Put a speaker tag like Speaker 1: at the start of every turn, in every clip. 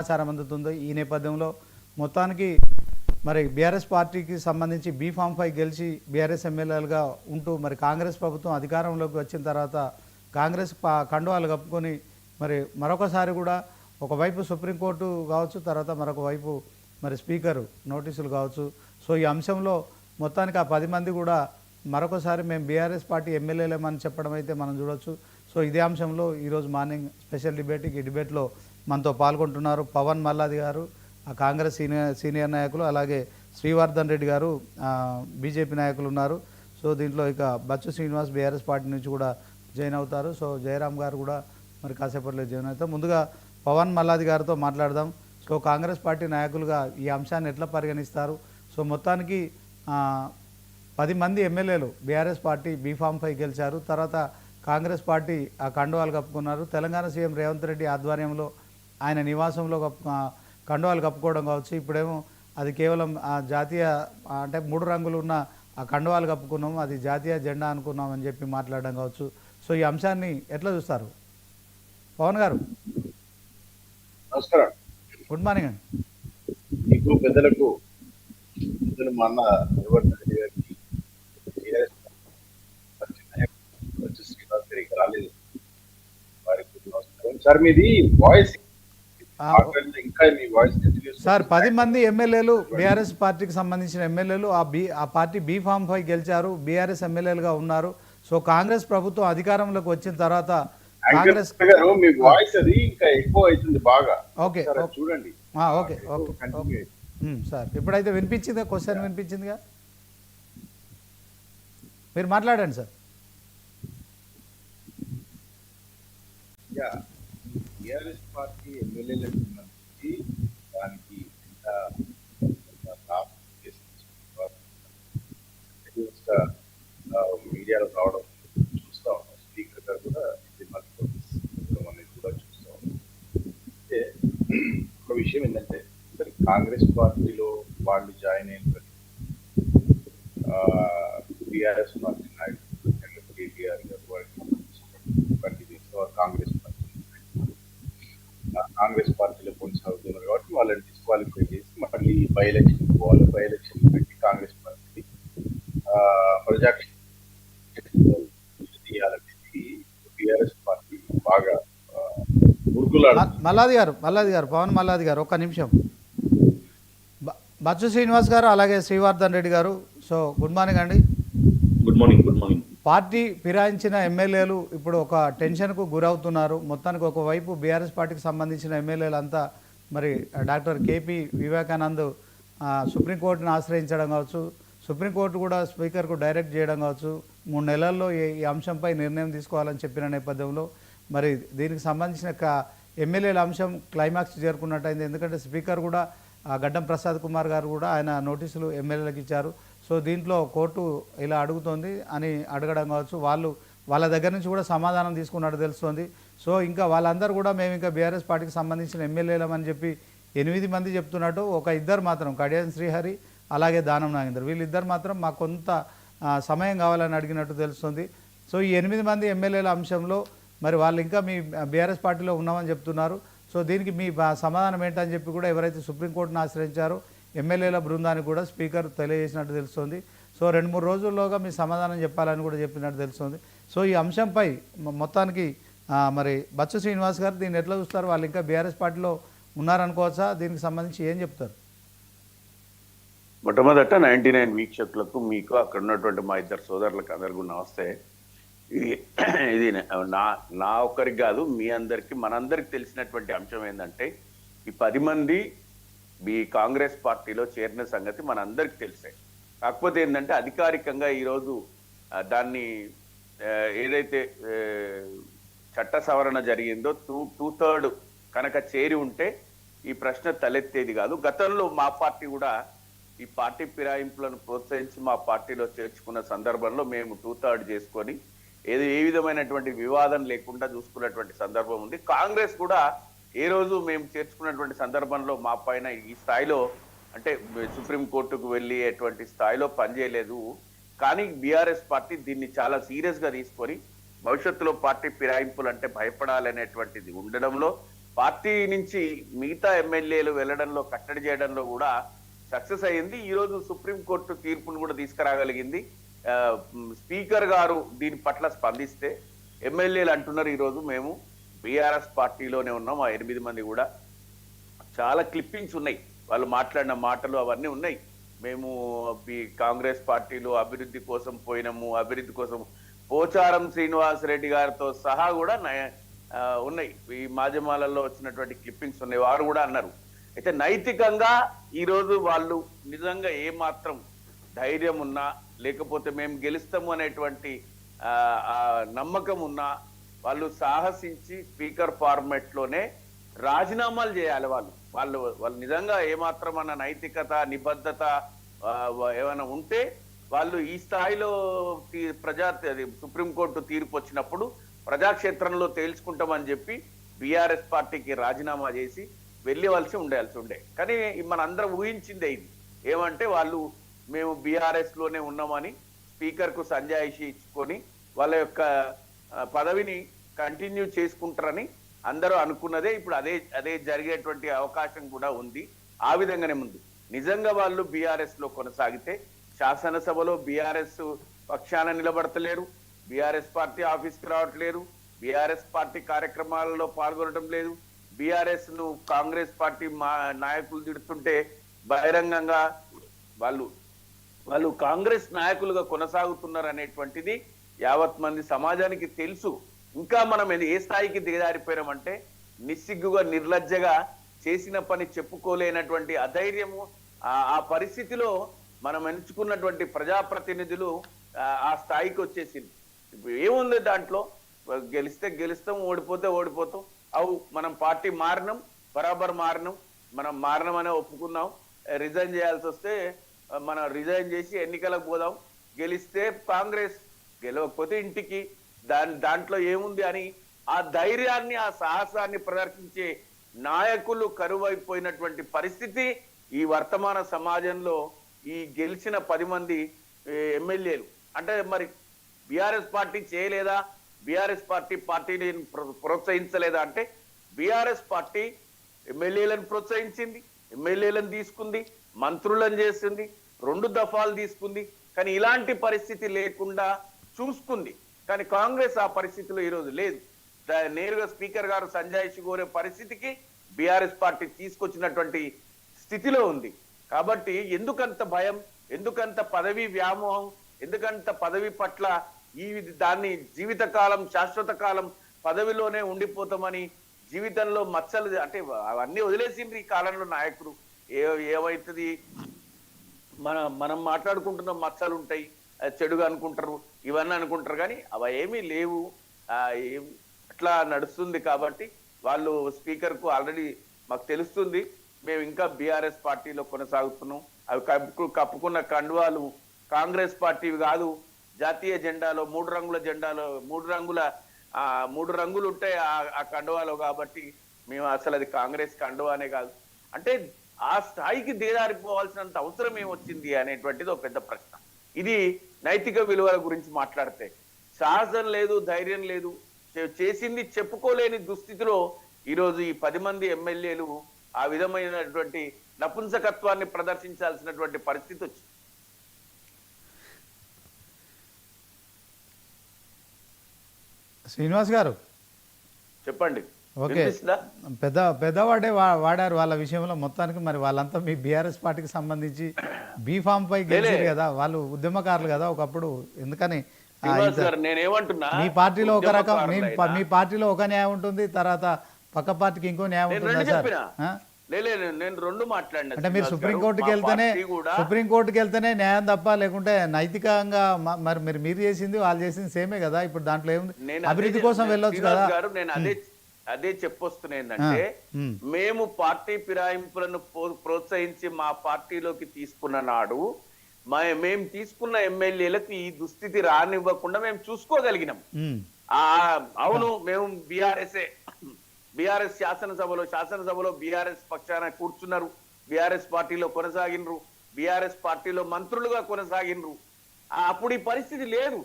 Speaker 1: సమాచారం అందుతుంది. ఈ నేపథ్యంలో మొత్తానికి మరి బీఆర్ఎస్ పార్టీకి సంబంధించి బీ-ఫామ్ 5 గెలిచి బీఆర్ఎస్ ఎమ్మెల్యేలుగా ఉంటూ మరి కాంగ్రెస్ ప్రభుత్వం అధికారంలోకి వచ్చిన తర్వాత కాంగ్రెస్ కండువాలు కప్పుకొని మరి మరొకసారి కూడా ఒకవైపు సుప్రీంకోర్టు కావచ్చు, తర్వాత మరొక వైపు మరి స్పీకరు నోటీసులు కావచ్చు. సో ఈ అంశంలో మొత్తానికి ఆ 10 మంది కూడా మరొకసారి మేము బీఆర్ఎస్ పార్టీ ఎమ్మెల్యేలేమని చెప్పడం అయితే మనం చూడొచ్చు. సో ఇదే అంశంలో ఈరోజు మార్నింగ్ స్పెషల్ డిబేట్, ఈ డిబేట్లో మనతో పాల్గొంటున్నారు పవన్ మల్లాది గారు, కాంగ్రెస్ సీనియర్ నాయకులు, అలాగే శ్రీవర్ధన్ రెడ్డి గారు బీజేపీ నాయకులు ఉన్నారు. సో దీంట్లో ఇక బచ్చు శ్రీనివాస్ బీఆర్ఎస్ పార్టీ నుంచి కూడా జాయిన్ అవుతారు. సో జయరామ్ గారు కూడా మరి కాసేపట్లో జాయిన్ అవుతారు. ముందుగా పవన్ మల్లాది గారితో మాట్లాడదాం. సో కాంగ్రెస్ పార్టీ నాయకులుగా ఈ అంశాన్ని ఎట్లా పరిగణిస్తారు? సో మొత్తానికి 10 మంది ఎమ్మెల్యేలు బీఆర్ఎస్ పార్టీ బీ-ఫామ్ 5 గెలిచారు. తర్వాత కాంగ్రెస్ పార్టీ ఆ కండువాలు కప్పుకున్నారు. తెలంగాణ సీఎం రేవంత్ రెడ్డి ఆధ్వర్యంలో ఆయన నివాసంలో కండువాలు కప్పుకోవడం కావచ్చు. ఇప్పుడేమో అది కేవలం జాతీయ అంటే 3 రంగులు ఉన్న ఆ కండువాలు కప్పుకున్నాము, అది జాతీయ జెండా అనుకున్నాం అని చెప్పి మాట్లాడడం కావచ్చు. సో ఈ అంశాన్ని ఎట్లా చూస్తారు పవన్ గారు?
Speaker 2: నమస్కారం,
Speaker 1: గుడ్ మార్నింగ్ అండి.
Speaker 2: మీకు పెద్దలకు మా అన్న రేవంత్ గారికి శ్రీనివాస్ గారికి రాలేదు వారికి నమస్కారం సార్. మీది వాయిస్ ఇంకా మీ వాయిస్
Speaker 1: సార్ 10 మంది ఎమ్మెల్యేలు బీఆర్ఎస్ పార్టీకి సంబంధించిన ఎమ్మెల్యేలు ఆ పార్టీ బీ-ఫామ్ 5 గెలిచారు, బీఆర్ఎస్ ఎమ్మెల్యేలుగా ఉన్నారు. సో కాంగ్రెస్ ప్రభుత్వం అధికారంలోకి వచ్చిన తర్వాత కాంగ్రెస్
Speaker 2: మీ వాయిస్ అది ఇంకా ఎక్కువ అవుతుంది బాగా.
Speaker 1: ఓకే
Speaker 2: చూడండి.
Speaker 1: ఓకే ఓకే సార్, ఇప్పుడైతే వినిపించిందా? క్వశ్చన్ వినిపించిందిగా, మీరు మాట్లాడండి సార్.
Speaker 2: టిఆర్ఎస్ పార్టీ ఎమ్మెల్యేలకు సంబంధించి దానికి మీడియాలో రావడం చూస్తా ఉన్నాం. స్పీకర్ గారు కూడా అనేది కూడా చూస్తా ఉన్నాం. అయితే ఒక విషయం ఏంటంటే కాంగ్రెస్ పార్టీలో వాళ్ళు జాయిన్ అయిన టిఆర్ఎస్ పార్టీ నాయకులు కేటీఆర్ గారు కాంగ్రెస్ పార్టీలో కొనసాగుతున్నారు కాబట్టి వాళ్ళని డిస్క్వాలిఫై చేసి మళ్ళీ బై ఎలక్షన్ పోవాలి. బై ఎలక్షన్ పెట్టి కాంగ్రెస్ పార్టీ తీయాలనేది టిఆర్ఎస్ పార్టీ బాగా
Speaker 1: మల్లాది గారు పవన్ మల్లాది గారు ఒక్క నిమిషం. బచ్చు శ్రీనివాస్ గారు అలాగే శ్రీవర్ధన్ రెడ్డి గారు, సో గుడ్ మార్నింగ్ అండి.
Speaker 3: Good morning. Good morning.
Speaker 1: Party ఫిరాయించిన ఎమ్మెల్యేలు ఇప్పుడు ఒక టెన్షన్కు గురవుతున్నారు. మొత్తానికి ఒకవైపు బీఆర్ఎస్ పార్టీకి సంబంధించిన ఎమ్మెల్యేలు అంతా మరి డాక్టర్ కేపీ వివేకానంద్ సుప్రీంకోర్టును ఆశ్రయించడం కావచ్చు, సుప్రీంకోర్టు కూడా స్పీకర్కు డైరెక్ట్ చేయడం కావచ్చు, 3 నెలల్లో ఈ అంశంపై నిర్ణయం తీసుకోవాలని చెప్పిన నేపథ్యంలో మరి దీనికి సంబంధించిన ఎమ్మెల్యేల అంశం క్లైమాక్స్ చేరుకున్నట్టయింది. ఎందుకంటే స్పీకర్ కూడా గడ్డం ప్రసాద్ కుమార్ గారు కూడా ఆయన నోటీసులు ఎమ్మెల్యేలకు ఇచ్చారు. సో దీంట్లో కోర్టు ఇలా అడుగుతోంది అని అడగడం కావచ్చు, వాళ్ళ దగ్గర నుంచి కూడా సమాధానం తీసుకున్నట్టు తెలుస్తుంది. సో ఇంకా వాళ్ళందరూ కూడా మేము ఇంకా బీఆర్ఎస్ పార్టీకి సంబంధించిన ఎమ్మెల్యేలమని చెప్పి 8 మంది చెప్తున్నట్టు, ఒక 2 మాత్రం కడియం శ్రీహరి అలాగే దానం నాగేందర్, వీళ్ళిద్దరు మాత్రం మాకు కొంత సమయం కావాలని అడిగినట్టు తెలుస్తుంది. సో ఈ 8 మంది ఎమ్మెల్యేల అంశంలో మరి వాళ్ళు ఇంకా మీ బీఆర్ఎస్ పార్టీలో ఉన్నామని చెప్తున్నారు. సో దీనికి మీ సమాధానం ఏంటని చెప్పి కూడా ఎవరైతే సుప్రీంకోర్టును ఆశ్రయించారో ఎమ్మెల్యేల బృందానికి కూడా స్పీకర్ తెలియజేసినట్టు తెలుస్తుంది. సో 2-3 రోజుల్లోగా మీ సమాధానం చెప్పాలని కూడా చెప్పినట్టు తెలుస్తుంది. సో ఈ అంశంపై మొత్తానికి మరి బచ్చు శ్రీనివాస్ గారు దీన్ని ఎట్లా చూస్తారు? వాళ్ళు ఇంకా బీఆర్ఎస్ పార్టీలో ఉన్నారనుకోవచ్చా? దీనికి సంబంధించి ఏం చెప్తారు?
Speaker 3: మొట్టమొదట 99 వీక్షకులకు, మీకు అక్కడ ఉన్నటువంటి మా ఇద్దరు సోదరులకు అందరికీ నమస్తే. ఇది నా ఒక్కరికి కాదు, మీ అందరికి మనందరికి తెలిసినటువంటి అంశం ఏంటంటే ఈ 10 మంది కాంగ్రెస్ పార్టీలో చేరిన సంగతి మనందరికి తెలిసే. కాకపోతే ఏంటంటే అధికారికంగా ఈరోజు దాన్ని ఏదైతే చట్ట సవరణ జరిగిందో 2/3 కనుక చేరి ఉంటే ఈ ప్రశ్న తలెత్తేది కాదు. గతంలో మా పార్టీ కూడా ఈ పార్టీ ఫిరాయింపులను ప్రోత్సహించి మా పార్టీలో చేర్చుకున్న సందర్భంలో మేము 2/3 చేసుకొని ఏ విధమైనటువంటి వివాదం లేకుండా చూసుకున్నటువంటి సందర్భం ఉంది. కాంగ్రెస్ కూడా ఏ రోజు మేము చేర్చుకున్నటువంటి సందర్భంలో మా పైన ఈ స్థాయిలో అంటే సుప్రీంకోర్టుకు వెళ్ళేటువంటి స్థాయిలో పనిచేయలేదు. కానీ బీఆర్ఎస్ పార్టీ దీన్ని చాలా సీరియస్ గా తీసుకొని భవిష్యత్తులో పార్టీ ఫిరాయింపులు అంటే భయపడాలనేటువంటిది ఉండడంలో పార్టీ నుంచి మిగతా ఎమ్మెల్యేలు వెళ్ళడంలో కట్టడి చేయడంలో కూడా సక్సెస్ అయ్యింది. ఈ రోజు సుప్రీంకోర్టు తీర్పును కూడా తీసుకురాగలిగింది. స్పీకర్ గారు దీని పట్ల స్పందిస్తే ఎమ్మెల్యేలు అంటున్నారు ఈరోజు మేము బీఆర్ఎస్ పార్టీలోనే ఉన్నాం, ఆ 8 మంది కూడా. చాలా క్లిప్పింగ్స్ ఉన్నాయి, వాళ్ళు మాట్లాడిన మాటలు అవన్నీ ఉన్నాయి. మేము కాంగ్రెస్ పార్టీలో అభివృద్ధి కోసం పోయినాము, అభివృద్ధి కోసం పోచారం శ్రీనివాసరెడ్డి గారితో సహా కూడా ఉన్నాయి. ఈ మాధ్యమాలలో వచ్చినటువంటి క్లిప్పింగ్స్ ఉన్నాయి. వారు కూడా అన్నారు. అయితే నైతికంగా ఈరోజు వాళ్ళు నిజంగా ఏమాత్రం ధైర్యం ఉన్నా, లేకపోతే మేము గెలుస్తాము అనేటువంటి నమ్మకం ఉన్నా, వాళ్ళు సాహసించి స్పీకర్ ఫార్మాట్ లోనే రాజీనామాలు చేయాలి. వాళ్ళు నిజంగా ఏమాత్రం అన్న నైతికత, నిబద్ధత ఏమైనా ఉంటే వాళ్ళు ఈ స్థాయిలో సుప్రీంకోర్టు తీర్పు వచ్చినప్పుడు ప్రజాక్షేత్రంలో తేల్చుకుంటామని చెప్పి బీఆర్ఎస్ పార్టీకి రాజీనామా చేసి వెళ్ళవలసి ఉండే. కానీ మనందరం ఊహించిందే ఇది. ఏమంటే వాళ్ళు మేము బీఆర్ఎస్ లోనే ఉన్నామని స్పీకర్ కు సంజాయిషి ఇచ్చుకొని వాళ్ళ యొక్క పదవిని కంటిన్యూ చేసుకుంటారని అందరూ అనుకున్నదే. ఇప్పుడు అదే జరిగేటువంటి అవకాశం కూడా ఉంది. ఆ విధంగానే ముందు నిజంగా వాళ్ళు బీఆర్ఎస్ లో కొనసాగితే శాసనసభలో బీఆర్ఎస్ పక్షాన నిలబడతలేరు, బీఆర్ఎస్ పార్టీ ఆఫీస్కి రావట్లేరు, బీఆర్ఎస్ పార్టీ కార్యక్రమాలలో పాల్గొనడం లేదు. బీఆర్ఎస్ ను కాంగ్రెస్ పార్టీ నాయకులు తిడుతుంటే బహిరంగంగా వాళ్ళు కాంగ్రెస్ నాయకులుగా కొనసాగుతున్నారు అనేటువంటిది యావత్ మంది సమాజానికి తెలుసు. ఇంకా మనం ఏ స్థాయికి దిగజారిపోయామంటే నిస్సిగ్గుగా, నిర్లజ్జగా చేసిన పని చెప్పుకోలేనటువంటి అధైర్యము, ఆ పరిస్థితిలో మనం ఎంచుకున్నటువంటి ప్రజాప్రతినిధులు ఆ స్థాయికి వచ్చేసింది. ఇప్పుడు ఏముంది దాంట్లో? గెలిస్తే గెలుస్తాం, ఓడిపోతే ఓడిపోతాం. మనం పార్టీ మారినాం, బరాబర్ మారినాం, మనం మారినామనే ఒప్పుకున్నాం. రిజైన్ చేయాల్సి వస్తే మనం రిజైన్ చేసి ఎన్నికలకు పోదాం, గెలిస్తే కాంగ్రెస్, గెలవకపోతే ఇంటికి, దాంట్లో ఏముంది అని ఆ ధైర్యాన్ని, ఆ సాహసాన్ని ప్రదర్శించే నాయకులు కరువైపోయినటువంటి పరిస్థితి ఈ వర్తమాన సమాజంలో ఈ గెలిచిన 10 మంది ఎమ్మెల్యేలు. అంటే మరి బీఆర్ఎస్ పార్టీ చేయలేదా? బీఆర్ఎస్ పార్టీని ప్రోత్సహించలేదా అంటే బీఆర్ఎస్ పార్టీ ఎమ్మెల్యేలను ప్రోత్సహించింది, ఎమ్మెల్యేలను తీసుకుంది, మంత్రులను చేస్తుంది, 2 దఫాలు తీసుకుంది. కానీ ఇలాంటి పరిస్థితి లేకుండా చూసుకుంది. కానీ కాంగ్రెస్ ఆ పరిస్థితిలో ఈరోజు లేదు. నేరుగా స్పీకర్ గారు సంజాయిషి కోరే పరిస్థితికి బీఆర్ఎస్ పార్టీ తీసుకొచ్చినటువంటి స్థితిలో ఉంది. కాబట్టి ఎందుకంత భయం, ఎందుకంత పదవి వ్యామోహం, ఎందుకంత పదవి పట్ల దాన్ని జీవితకాలం, శాశ్వత కాలం పదవిలోనే ఉండిపోతామని, జీవితంలో మచ్చలు అంటే అవన్నీ వదిలేసిండ్రు ఈ కాలంలో నాయకులు. ఏమైతుంది, మనం మాట్లాడుకుంటున్న మచ్చలు ఉంటాయి, చెడుగా అనుకుంటారు, ఇవన్నీ అనుకుంటారు. కానీ అవి ఏమీ లేవు. అట్లా నడుస్తుంది. కాబట్టి వాళ్ళు స్పీకర్ కు ఆల్రెడీ మాకు తెలుస్తుంది, మేము ఇంకా బీఆర్ఎస్ పార్టీలో కొనసాగుతున్నాం. అవి కప్పుకున్న కండువాలు కాంగ్రెస్ పార్టీవి కాదు. జాతీయ జెండాలో 3 రంగుల జెండాలో 3 రంగులు ఉంటాయి ఆ కండువాలో. కాబట్టి మేము అసలు అది కాంగ్రెస్ కండువానే కాదు. అంటే ఆ స్థాయికి దిగజారిపోవాల్సినంత అవసరం ఏమొచ్చింది అనేటువంటిది ఒక పెద్ద ప్రశ్న. ఇది నైతిక విలువల గురించి మాట్లాడితే సాహసం లేదు, ధైర్యం లేదు, చేసింది చెప్పుకోలేని దుస్థితిలో ఈరోజు ఈ 10 మంది ఎమ్మెల్యేలు ఆ విధమైనటువంటి నపుంసకత్వాన్ని ప్రదర్శించాల్సినటువంటి పరిస్థితి వచ్చింది.
Speaker 1: శ్రీనివాస్ గారు
Speaker 3: చెప్పండి.
Speaker 1: ఓకే, పెద్దవాడే వాడారు వాళ్ళ విషయంలో. మొత్తానికి మరి వాళ్ళంతా మీ బీఆర్ఎస్ పార్టీకి సంబంధించి బీఫామ్ పై గెలిచారు కదా, వాళ్ళు ఉద్యమకారులు కదా ఒకప్పుడు. ఎందుకని
Speaker 3: మీ
Speaker 1: పార్టీలో ఒక రకం, మీ పార్టీలో ఒక న్యాయం ఉంటుంది, తర్వాత పక్క పార్టీకి ఇంకో న్యాయం ఉంటుంది సార్.
Speaker 3: నేను 2 మాట్లాడినా.
Speaker 1: అంటే మీరు సుప్రీంకోర్టుకి వెళ్తేనే న్యాయం తప్ప, లేకుంటే నైతికంగా మరి మీరు చేసింది వాళ్ళు చేసింది సేమే కదా. ఇప్పుడు దాంట్లో ఏముంది, అభివృద్ధి కోసం వెళ్ళొచ్చు కదా.
Speaker 3: నేను అదే చెప్పొస్తున్నా. ఏంటంటే మేము పార్టీ ఫిరాయింపులను ప్రోత్సహించి మా పార్టీలోకి తీసుకున్న నాడు మేము తీసుకున్న ఎమ్మెల్యేలకు ఈ దుస్థితి రానివ్వకుండా మేము చూసుకోగలిగినాం. అవును, మేము బీఆర్ఎస్ శాసనసభలో బీఆర్ఎస్ పక్షాన కూర్చున్నారు, బీఆర్ఎస్ పార్టీలో కొనసాగినరు, బీఆర్ఎస్ పార్టీలో మంత్రులుగా కొనసాగినరు. అప్పుడు ఈ పరిస్థితి లేదు.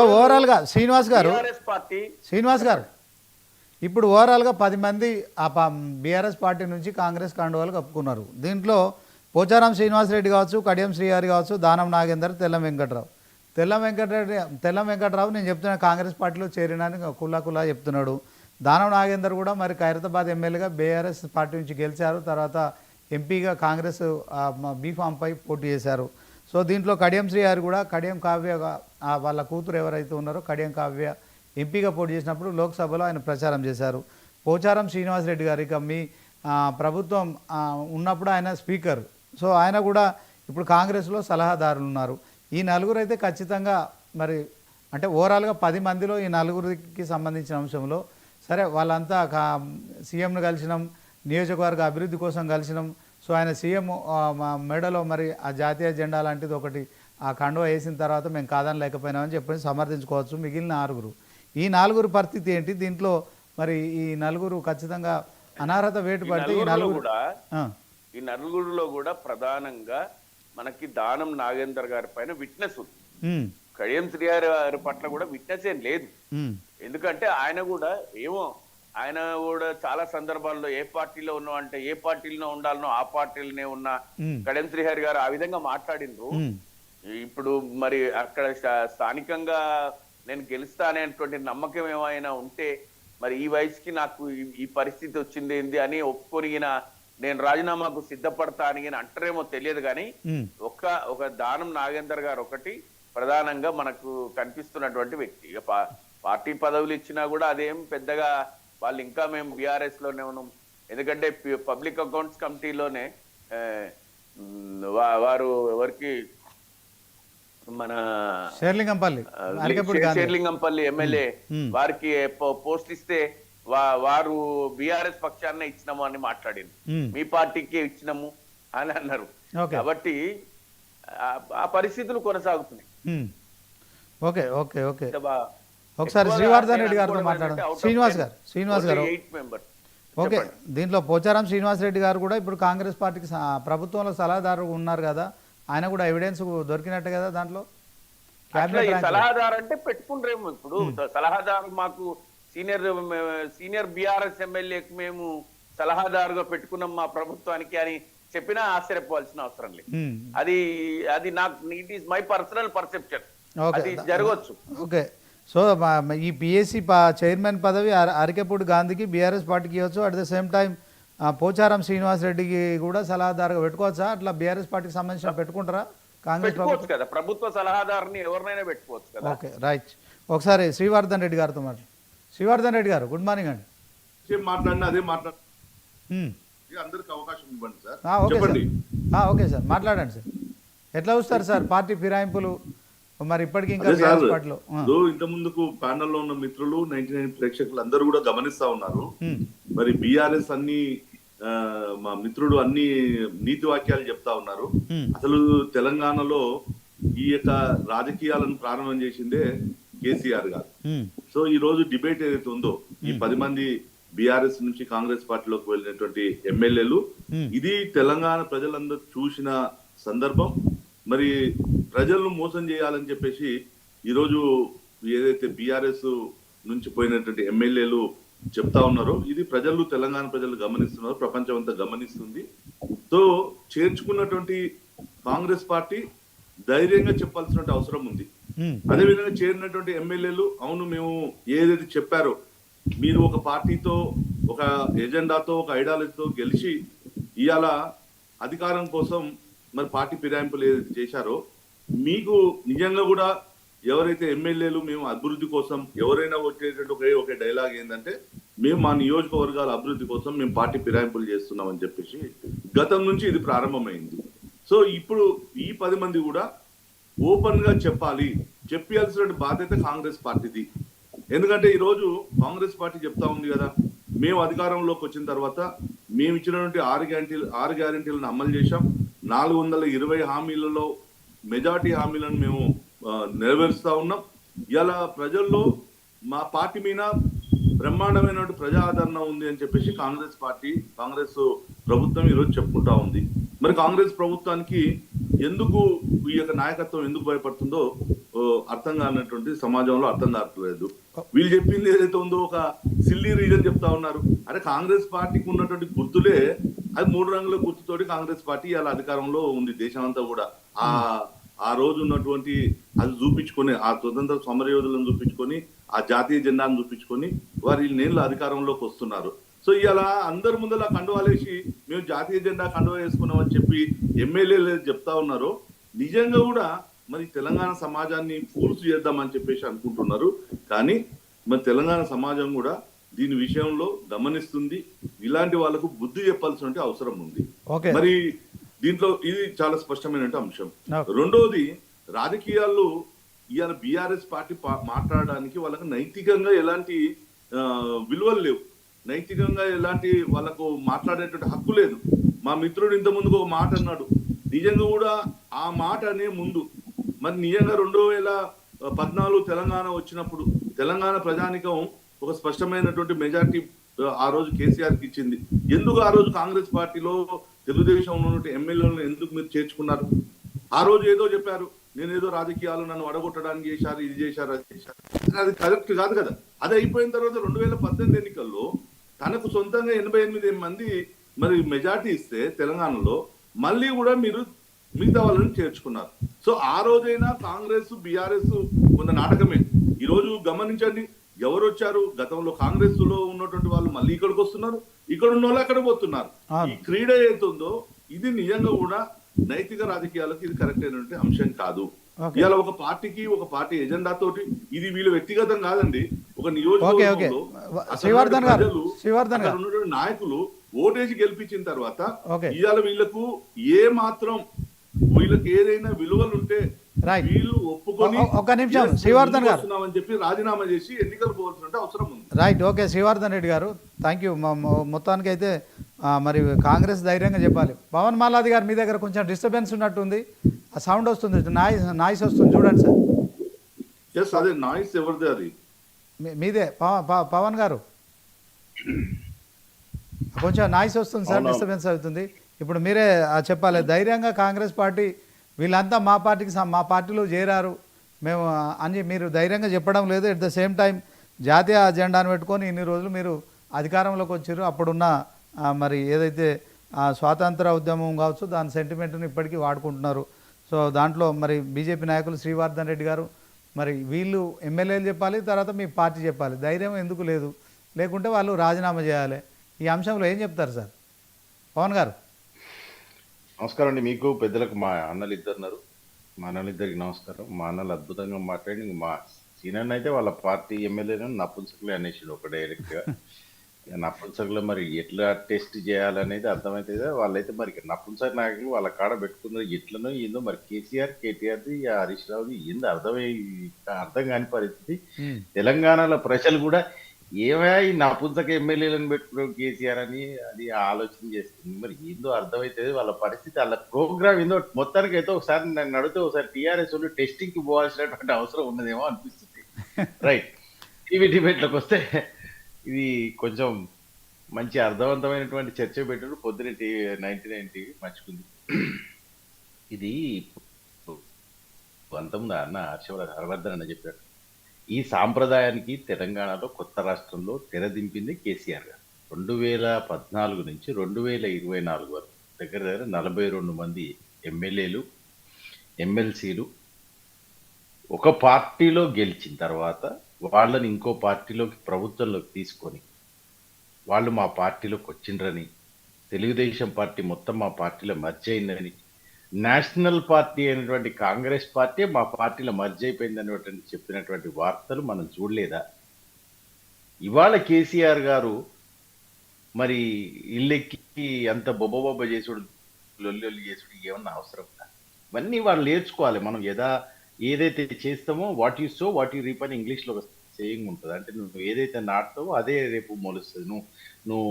Speaker 1: ఓవరాల్ గా శ్రీనివాస్ గారు, ఇప్పుడు ఓవరాల్గా 10 మంది ఆ బీఆర్ఎస్ పార్టీ నుంచి కాంగ్రెస్ కండువాలు కప్పుకున్నారు. దీంట్లో పోచారం శ్రీనివాసరెడ్డి కావచ్చు, కడియం శ్రీహరి కావచ్చు, దానం నాగేందర్, తెల్లం వెంకట్రావు. తెల్లం వెంకట్రావు నేను చెప్తున్నా కాంగ్రెస్ పార్టీలో చేరినని కుల్లా చెప్తున్నాడు. దానం నాగేందర్ కూడా మరి ఖైరతాబాద్ ఎమ్మెల్యేగా బీఆర్ఎస్ పార్టీ నుంచి గెలిచారు. తర్వాత ఎంపీగా కాంగ్రెస్ బీఫామ్పై పోటీ చేశారు. సో దీంట్లో కడియం శ్రీహరి కూడా కడియం కావ్య వాళ్ళ కూతురు ఎవరైతే ఉన్నారో కడియం కావ్య ఎంపీగా పోటీ చేసినప్పుడు లోక్సభలో ఆయన ప్రచారం చేశారు. పోచారం శ్రీనివాసరెడ్డి గారు ఇక మీ ప్రభుత్వం ఉన్నప్పుడు ఆయన స్పీకర్. సో ఆయన కూడా ఇప్పుడు కాంగ్రెస్లో సలహాదారులు ఉన్నారు. ఈ నలుగురు అయితే ఖచ్చితంగా మరి అంటే ఓవరాల్గా 10 మందిలో ఈ నలుగురికి సంబంధించిన అంశంలో సరే వాళ్ళంతా సీఎంను కలిసినాం, నియోజకవర్గ అభివృద్ధి కోసం కలిసినాం. సో ఆయన సీఎం మెడలో మరి ఆ జాతీయ జెండా లాంటిది ఒకటి ఆ కండువా వేసిన తర్వాత మేము కాదని లేకపోయినామని చెప్పి సమర్థించుకోవచ్చు. మిగిలిన 6 ఈ 4 పరిస్థితి ఏంటి? దీంట్లో మరి ఈ 4 ఖచ్చితంగా అనర్హత వేటు పడితే
Speaker 3: ఈ నలుగురులో కూడా ప్రధానంగా మనకి దానం నాగేందర్ గారి పైన విట్నెస్ ఉంది. కడియం శ్రీహరి గారి పట్ల కూడా విట్నెస్ ఏం లేదు. ఎందుకంటే ఆయన కూడా ఆయన కూడా చాలా సందర్భాల్లో ఏ పార్టీలో ఉన్నాం అంటే ఏ పార్టీలో ఉండాలనో ఆ పార్టీలోనే ఉన్న కడియం శ్రీహరి గారు ఆ విధంగా మాట్లాడిండ్రు. ఇప్పుడు మరి అక్కడ స్థానికంగా నేను గెలుస్తా అనేటువంటి నమ్మకం ఏమైనా ఉంటే మరి ఈ వయసుకి నాకు ఈ పరిస్థితి వచ్చింది ఏంది అని ఒప్పుకొనిగిన నేను రాజీనామాకు సిద్ధపడతా అని అంటారేమో తెలియదు. కానీ ఒక దానం నాగేందర్ గారు ఒకటి ప్రధానంగా మనకు కనిపిస్తున్నటువంటి వ్యక్తి. పార్టీ పదవులు ఇచ్చినా కూడా అదేం పెద్దగా వాళ్ళు ఇంకా మేము బీఆర్ఎస్ లోనే ఉన్నాం. ఎందుకంటే పబ్లిక్ అకౌంట్స్ కమిటీలోనే వారు ఎవరికి మన షేర్లింగంపల్లి ఎమ్మెల్యే వారికి పోస్ట్ ఇస్తే వారు బీఆర్ఎస్ పక్షాన్ని ఇచ్చినాము అని మాట్లాడింది, మీ పార్టీకి ఇచ్చినాము అని అన్నారు. కాబట్టి ఆ పరిస్థితులు కొనసాగుతున్నాయి.
Speaker 1: ఓకే ఓకే ఓకే ఒకసారి శ్రీవర్ధన్ రెడ్డి గారితో మాట్లాడండి. శ్రీనివాస్ గారు ఓకే. దీంట్లో పోచారం శ్రీనివాసరెడ్డి గారు కూడా ఇప్పుడు కాంగ్రెస్ పార్టీకి ప్రభుత్వంలో సలహాదారు ఉన్నారు కదా, ఆయన కూడా ఎవిడెన్స్ దొరికినట్టే కదా దాంట్లో.
Speaker 3: సలహాదారు అంటే పెట్టుకుంటారేమో. ఇప్పుడు సలహాదారు మాకు సీనియర్ బీఆర్ఎస్ ఎమ్మెల్యేకి మేము సలహాదారుగా పెట్టుకున్నాం మా ప్రభుత్వానికి అని చెప్పినా ఆశ్చర్యపోవాల్సిన అవసరం లేదు. అది నాకు it is my personal perception, అది జరగవచ్చు.
Speaker 1: ఓకే. సో ఈ పిఎస్సి చైర్మన్ పదవి అరికెపూడి గాంధీకి బీఆర్ఎస్ పార్టీకి ఇవ్వచ్చు. At the same time Pocharam శ్రీనివాసరెడ్డికి కూడా సలహాదారుగా పెట్టుకోవచ్చా? అట్లా బీఆర్ఎస్ పార్టీకి సంబంధించిన పెట్టుకుంటారా కాంగ్రెస్
Speaker 3: ప్రభుత్వం కదా? ప్రభుత్వ సలహాదారుని ఎవరినైనా పెట్టుకోవచ్చు కదా.
Speaker 1: Okay right. ఒకసారి శ్రీవర్ధన్ రెడ్డి గారితో మాట్లాడు. శ్రీవర్ధన్ రెడ్డి గారు గుడ్ మార్నింగ్ అండి. ఓకే సార్ మాట్లాడండి సార్. ఎట్లా చూస్తారు సార్ పార్టీ ఫిరాయింపులు? మరి ఇప్పటికీ ఇంకా
Speaker 4: ఇంత ముందుకు ప్యానల్ లో ఉన్న మిత్రులు 99 ప్రేక్షకులు అందరూ కూడా గమనిస్తా ఉన్నారు. మరి బీఆర్ఎస్ మా మిత్రుడు అన్ని నీతి వాక్యాలు చెప్తా ఉన్నారు. అసలు తెలంగాణలో ఈ యొక్క రాజకీయాలను ప్రారంభం చేసిందే కేసీఆర్ గారు. సో ఈ రోజు డిబేట్ ఏదైతే ఉందో ఈ 10 మంది బీఆర్ఎస్ నుంచి కాంగ్రెస్ పార్టీలోకి వెళ్ళినటువంటి ఎమ్మెల్యేలు, ఇది తెలంగాణ ప్రజలందరూ చూసిన సందర్భం. మరి ప్రజలను మోసం చేయాలని చెప్పేసి ఈరోజు ఏదైతే బీఆర్ఎస్ నుంచి పోయినటువంటి ఎమ్మెల్యేలు చెప్తా ఉన్నారో ఇది తెలంగాణ ప్రజలు గమనిస్తున్నారు, ప్రపంచం అంతా గమనిస్తుంది. సో చేర్చుకున్నటువంటి కాంగ్రెస్ పార్టీ ధైర్యంగా చెప్పాల్సిన అవసరం ఉంది. అదేవిధంగా చేరినటువంటి ఎమ్మెల్యేలు అవును మేము ఏదైతే చెప్పారో, మీరు ఒక పార్టీతో ఒక ఎజెండాతో ఒక ఐడియాలజీతో గెలిచి ఇవాళ అధికారం కోసం మరి పార్టీ ఫిరాయింపులు ఏదైతే చేశారో, మీకు నిజంగా కూడా ఎవరైతే ఎమ్మెల్యేలు మేము అభివృద్ధి కోసం ఎవరైనా వచ్చేటట్టు ఒకే డైలాగ్ ఏంటంటే మేము మా నియోజకవర్గాల అభివృద్ధి కోసం మేము పార్టీ ఫిరాయింపులు చేస్తున్నాం అని చెప్పేసి గతం నుంచి ఇది ప్రారంభమైంది. సో ఇప్పుడు ఈ 10 మంది కూడా ఓపెన్ గా చెప్పాల్సిన బాధ్యత కాంగ్రెస్ పార్టీది. ఎందుకంటే ఈరోజు కాంగ్రెస్ పార్టీ చెప్తా ఉంది కదా, మేము అధికారంలోకి వచ్చిన తర్వాత మేము ఇచ్చినటువంటి 6 గ్యారెంటీలను అమలు చేశాం. 420 హామీలలో మెజార్టీ హామీలను మేము నెరవేరుస్తా ఉన్నాం. ఇలా ప్రజల్లో మా పార్టీ మీద బ్రహ్మాండమైనటువంటి ప్రజా ఆదరణ ఉంది అని చెప్పేసి కాంగ్రెస్ ప్రభుత్వం ఈరోజు చెప్పుకుంటా ఉంది. మరి కాంగ్రెస్ ప్రభుత్వానికి ఎందుకు ఈ యొక్క నాయకత్వం ఎందుకు భయపడుతుందో అర్థం కానటువంటి సమాజంలో అర్థం కావట్లేదు. వీళ్ళు చెప్పింది ఏదైతే ఉందో ఒక సిల్లీ రీజన్ చెప్తా ఉన్నారు. అరే కాంగ్రెస్ పార్టీకి ఉన్నటువంటి గుర్తులే అది 3 రంగుల గుర్తుతోటి కాంగ్రెస్ పార్టీ ఇలా అధికారంలో ఉంది దేశం అంతా కూడా. ఆ రోజు ఉన్నటువంటి అది చూపించుకొని ఆ స్వతంత్ర సమరయోధులను చూపించుకొని ఆ జాతీయ జెండాను చూపించుకొని వారు ఈ నేళ్ళు అధికారంలోకి వస్తున్నారు. సో ఇలా అందరి ముందర కండువాలేసి మేము జాతీయ జెండా కండువా వేసుకున్నామని చెప్పి ఎమ్మెల్యేలు చెప్తా ఉన్నారు. నిజంగా కూడా మరి తెలంగాణ సమాజాన్ని ఫూల్స్ చేద్దామని చెప్పేసి అనుకుంటున్నారు. కానీ మరి తెలంగాణ సమాజం కూడా దీని విషయంలో గమనిస్తుంది. ఇలాంటి వాళ్ళకు బుద్ధి చెప్పాల్సిన అవసరం ఉంది. మరి దీంట్లో ఇది చాలా స్పష్టమైన అంశం. రెండోది, రాజకీయాల్లో ఇవాళ బీఆర్ఎస్ పార్టీ మాట్లాడడానికి వాళ్ళకు నైతికంగా ఎలాంటి విలువలు లేవు, నైతికంగా ఎలాంటి వాళ్ళకు మాట్లాడేటువంటి హక్కు లేదు. మా మిత్రుడు ఇంత ముందుకు ఒక మాట అన్నాడు. నిజంగా కూడా ఆ మాట అనే ముందు మరి నిజంగా 2014 తెలంగాణ వచ్చినప్పుడు తెలంగాణ ప్రజానికం ఒక స్పష్టమైనటువంటి మెజార్టీ ఆ రోజు కేసీఆర్కి ఇచ్చింది. ఎందుకు ఆ రోజు కాంగ్రెస్ పార్టీలో తెలుగుదేశంలో ఉన్న ఎమ్మెల్యేలను ఎందుకు మీరు చేర్చుకున్నారు? ఆ రోజు ఏదో చెప్పారు, నేనేదో రాజకీయాలు నన్ను అడగొట్టడానికి చేశారు, ఇది చేశారు, అది చేశారు. అది కరెక్ట్ కాదు కదా. అది అయిపోయిన తర్వాత 2018 ఎన్నికల్లో తనకు సొంతంగా 88 మంది మరి మెజార్టీ ఇస్తే తెలంగాణలో మళ్ళీ కూడా మీరు మిగతా వాళ్ళని చేర్చుకున్నారు. సో ఆ రోజైనా కాంగ్రెస్ బీఆర్ఎస్ కొంత నాటకమే. ఈ రోజు గమనించండి, ఎవరు వచ్చారు? గతంలో కాంగ్రెస్ లో ఉన్నటువంటి వాళ్ళు మళ్ళీ ఇక్కడికి వస్తున్నారు, ఇక్కడ ఉన్న వాళ్ళు అక్కడ పోతున్నారు. ఈ క్రీడ ఏతుందో ఇది నిజంగా కూడా నైతిక రాజకీయాలకు ఇది కరెక్ట్ అయినటువంటి అంశం కాదు. ఇవాళ ఒక పార్టీ ఎజెండా తోటి ఇది వీళ్ళు వ్యక్తిగతం కాదండి. ఒక నియోజకవర్గంలో ఉన్నటువంటి నాయకులు ఓటేసి గెలిపించిన తర్వాత ఇవాళ వీళ్ళకు వీళ్ళకి ఏదైనా విలువలు ఉంటే వీళ్ళు ఒప్పుకొని
Speaker 1: ఒక నిమిషం శ్రీవర్ధన్ గారు
Speaker 4: అని చెప్పి రాజీనామా చేసి ఎన్నికలు పోవాల్సిన అవసరం ఉంది.
Speaker 1: రైట్, ఓకే శ్రీవర్ధన్ రెడ్డి గారు, థ్యాంక్ యూ. మొత్తానికి అయితే మరి కాంగ్రెస్ ధైర్యంగా చెప్పాలి. పవన్ మాలాది గారు మీ దగ్గర కొంచెం డిస్టర్బెన్స్ ఉన్నట్టుంది, ఆ సౌండ్ వస్తుంది, నాయిస్ వస్తుంది, చూడండి సార్.
Speaker 4: అదే నాయిస్ ఎవరిదే? అది
Speaker 1: మీదే పవన్ గారు, కొంచెం నాయిస్ వస్తుంది సార్, డిస్టర్బెన్స్ అవుతుంది. ఇప్పుడు మీరే చెప్పాలి ధైర్యంగా కాంగ్రెస్ పార్టీ వీళ్ళంతా మా పార్టీలో చేరారు మేము అని మీరు ధైర్యంగా చెప్పడం లేదు. ఎట్ ద సేమ్ టైం జాతీయ అజెండాను పెట్టుకొని ఇన్ని రోజులు మీరు అధికారంలోకి వచ్చారు. అప్పుడున్న మరి ఏదైతే స్వాతంత్ర ఉద్యమం కావచ్చు దాని సెంటిమెంట్ని ఇప్పటికీ వాడుకుంటున్నారు. సో దాంట్లో మరి బీజేపీ నాయకులు శ్రీవర్ధన్ రెడ్డి గారు మరి వీళ్ళు ఎమ్మెల్యేలు చెప్పాలి, తర్వాత మీ పార్టీ చెప్పాలి. ధైర్యం ఎందుకు లేదు? లేకుంటే వాళ్ళు రాజీనామా చేయాలి. ఈ అంశంలో ఏం చెప్తారు సార్ పవన్ గారు?
Speaker 2: నమస్కారం అండి. మీకు పెద్దలకు మా అన్నలు ఇద్దరున్నారు, మా అన్నలిద్దరికి నమస్కారం. మా అన్నలు అద్భుతంగా మాట్లాడి మా సీనియర్ అయితే వాళ్ళ పార్టీ ఎమ్మెల్యేలను నపుంసకులే అనేసాడు ఒక డైరెక్ట్ గా. నపుంసకులు మరి ఎట్లా టెస్ట్ చేయాలనేది అర్థమైతే వాళ్ళైతే మరి నపుంసక నాయకులు వాళ్ళ కాడ పెట్టుకున్నారు. ఎట్లనో ఏందో మరి కేటీఆర్ది హరీష్ రావుది ఏందో అర్థం కాని పరిస్థితి. తెలంగాణలో ప్రజలు కూడా ఏమైనా ఈ నపుంసక ఎమ్మెల్యేలను పెట్టుకున్నాం కేసీఆర్ అని అది ఆలోచన చేస్తుంది. మరి ఏందో అర్థమైతే వాళ్ళ పరిస్థితి, వాళ్ళ ప్రోగ్రామ్ ఏందో. మొత్తానికి అయితే ఒకసారి నన్ను అడిగితే ఒకసారి టీఆర్ఎస్ వాళ్ళు టెస్టింగ్ కి పోవాల్సినటువంటి అవసరం ఉన్నదేమో అనిపిస్తుంది. రైట్, టీవీ డిబేట్లకు వస్తే ఇది కొంచెం మంచి అర్థవంతమైనటువంటి చర్చ పెట్టారు పొద్దున 99 టీవీ మంచుకుంది. ఇది అంతముందా అన్న హర్షవర్ధన్ అన్న చెప్పారు. ఈ సాంప్రదాయానికి తెలంగాణలో కొత్త రాష్ట్రంలో తెరదింపింది కేసీఆర్ గారు. 2014 నుంచి 2024 వరకు దగ్గర 42 మంది ఎమ్మెల్యేలు ఎమ్మెల్సీలు ఒక పార్టీలో గెలిచిన తర్వాత వాళ్ళని ఇంకో పార్టీలోకి ప్రభుత్వంలోకి తీసుకొని వాళ్ళు మా పార్టీలోకి వచ్చిండ్రని, తెలుగుదేశం పార్టీ మొత్తం మా పార్టీలో మర్జ్ అయిందని, నేషనల్ పార్టీ అయినటువంటి కాంగ్రెస్ పార్టీ మా పార్టీలో మర్జ్ అయిపోయింది అనేటువంటి చెప్పినటువంటి వార్తలు మనం చూడలేదా? ఇవాళ కేసీఆర్ గారు మరి ఇల్లెక్కి అంత బొబ్బ చేసుడు లొల్లి చేసుడు ఏమన్నా అవసరం? ఇవన్నీ వాళ్ళు నేర్చుకోవాలి. మనం ఏదైతే చేస్తామో what you so what you reap అని ఇంగ్లీష్లో ఒక సేయింగ్ ఉంటుంది. అంటే నువ్వు ఏదైతే నాటుతావో అదే రేపు మొలుస్తుంది. నువ్వు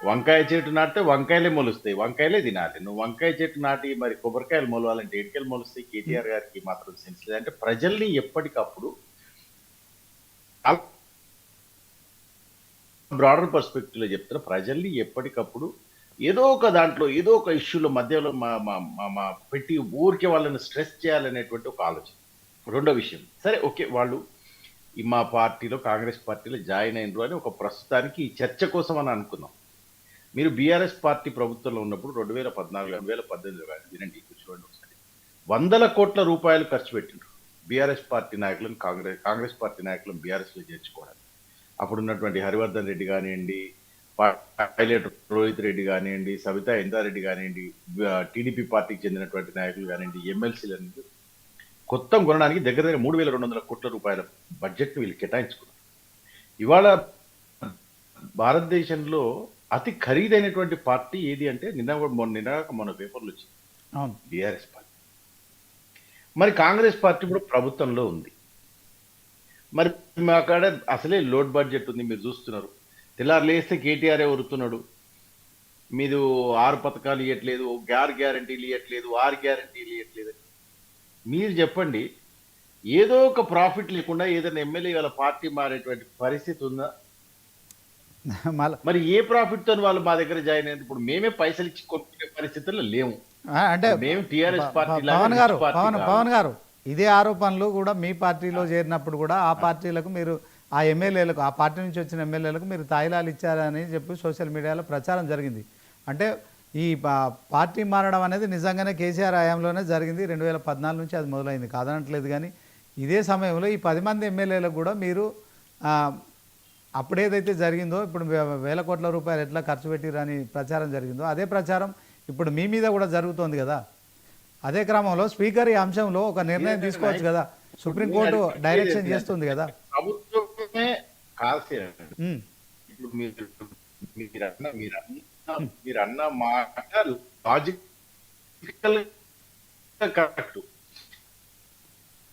Speaker 2: వంకాయ చెట్టు నాటితే వంకాయలే మొలుస్తాయి, వంకాయలే తినాలి. నువ్వు వంకాయ చెట్టు నాటి మరి కొబ్బరికాయలు మొలవాలంటే ఎడికాయలు మొలుస్తాయి. కేటీఆర్ గారికి మాత్రం సెన్స్ లేదు. అంటే ప్రజల్ని ఎప్పటికప్పుడు బ్రాడర్ పర్స్పెక్టివ్ లో చెప్తారు. ప్రజల్ని ఎప్పటికప్పుడు ఏదో ఒక దాంట్లో ఏదో ఒక ఇష్యూలో మధ్యలో పెట్టి ఊరికే వాళ్ళని స్ట్రెస్ చేయాలనేటువంటి ఒక ఆలోచన. రెండో విషయం, సరే ఓకే, వాళ్ళు ఈ మా పార్టీలో కాంగ్రెస్ పార్టీలో జాయిన్ అయినరు అని ఒక ప్రస్తుతానికి ఈ చర్చ కోసం అని అనుకున్నాం. మీరు బీఆర్ఎస్ పార్టీ ప్రభుత్వంలో ఉన్నప్పుడు 2014 2018 కానీ వినండి, కూర్చోండి ఒకసారి, వందల కోట్ల రూపాయలు ఖర్చు పెట్టిండ్రు బీఆర్ఎస్ పార్టీ నాయకులను కాంగ్రెస్ పార్టీ నాయకులను బీఆర్ఎస్ లో చేర్చుకోవడానికి. అప్పుడు ఉన్నటువంటి హరివర్ధన్ రెడ్డి కానివ్వండి, పైలట్ రోహిత్ రెడ్డి కానివ్వండి, సబితా ఇందారెడ్డి కానివ్వండి, టీడీపీ పార్టీకి చెందినటువంటి నాయకులు కానివ్వండి, ఎమ్మెల్సీలను కొత్త కొనడానికి దగ్గర దగ్గర 3,200 కోట్ల రూపాయల బడ్జెట్ వీళ్ళు కేటాయించుకున్నారు. ఇవాళ భారతదేశంలో అతి ఖరీదైనటువంటి పార్టీ ఏది అంటే మొన్న పేపర్లు వచ్చింది బీఆర్ఎస్ పార్టీ. మరి కాంగ్రెస్ పార్టీ ఇప్పుడు ప్రభుత్వంలో ఉంది. మరి మా కాడ అసలే లోడ్ బడ్జెట్ ఉంది, మీరు చూస్తున్నారు. తెల్లారు లేస్తే కేటీఆర్ వరుతున్నాడు, మీరు 6 పథకాలు ఇవ్వట్లేదు, గ్యారంటీలు ఇవ్వట్లేదు, 6 గ్యారంటీలు ఇవ్వట్లేదు. మీరు చెప్పండి, ఏదో ఒక ప్రాఫిట్ లేకుండా ఏదైనా ఎమ్మెల్యే వాళ్ళ పార్టీ మారేటువంటి పరిస్థితి ఉందా? మరి ఏ ప్రాఫిట్ తో వాళ్ళు మా దగ్గర జాయిన్ అయ్యింది? ఇప్పుడు మేమే పైసలు ఇచ్చి కొట్టుకునే పరిస్థితుల్లో లేవు.
Speaker 1: అంటే
Speaker 2: మేము టీఆర్ఎస్ పార్టీ
Speaker 1: పవన్ గారు ఇదే ఆరోపణలు కూడా మీ పార్టీలో చేరినప్పుడు కూడా ఆ పార్టీలకు మీరు ఆ ఎమ్మెల్యేలకు, ఆ పార్టీ నుంచి వచ్చిన ఎమ్మెల్యేలకు మీరు తాయిలాలు ఇచ్చారని చెప్పి సోషల్ మీడియాలో ప్రచారం జరిగింది. అంటే ఈ పార్టీ మారడం అనేది నిజంగానే కేసీఆర్ హయాంలోనే జరిగింది. 2014 నుంచి అది మొదలైంది, కాదనట్లేదు. కానీ ఇదే సమయంలో ఈ 10 మంది ఎమ్మెల్యేలకు కూడా మీరు అప్పుడేదైతే జరిగిందో, ఇప్పుడు 1,000 కోట్ల రూపాయలు ఎట్లా ఖర్చు పెట్టిరని ప్రచారం జరిగిందో అదే ప్రచారం ఇప్పుడు మీ మీద కూడా జరుగుతోంది కదా. అదే క్రమంలో స్పీకర్ ఈ అంశంలో ఒక నిర్ణయం తీసుకోవచ్చు కదా, సుప్రీంకోర్టు డైరెక్షన్ చేస్తుంది కదా.
Speaker 2: ప్రభుత్వమే మీరు అన్న మాట లాజికల్ కరెక్ట్.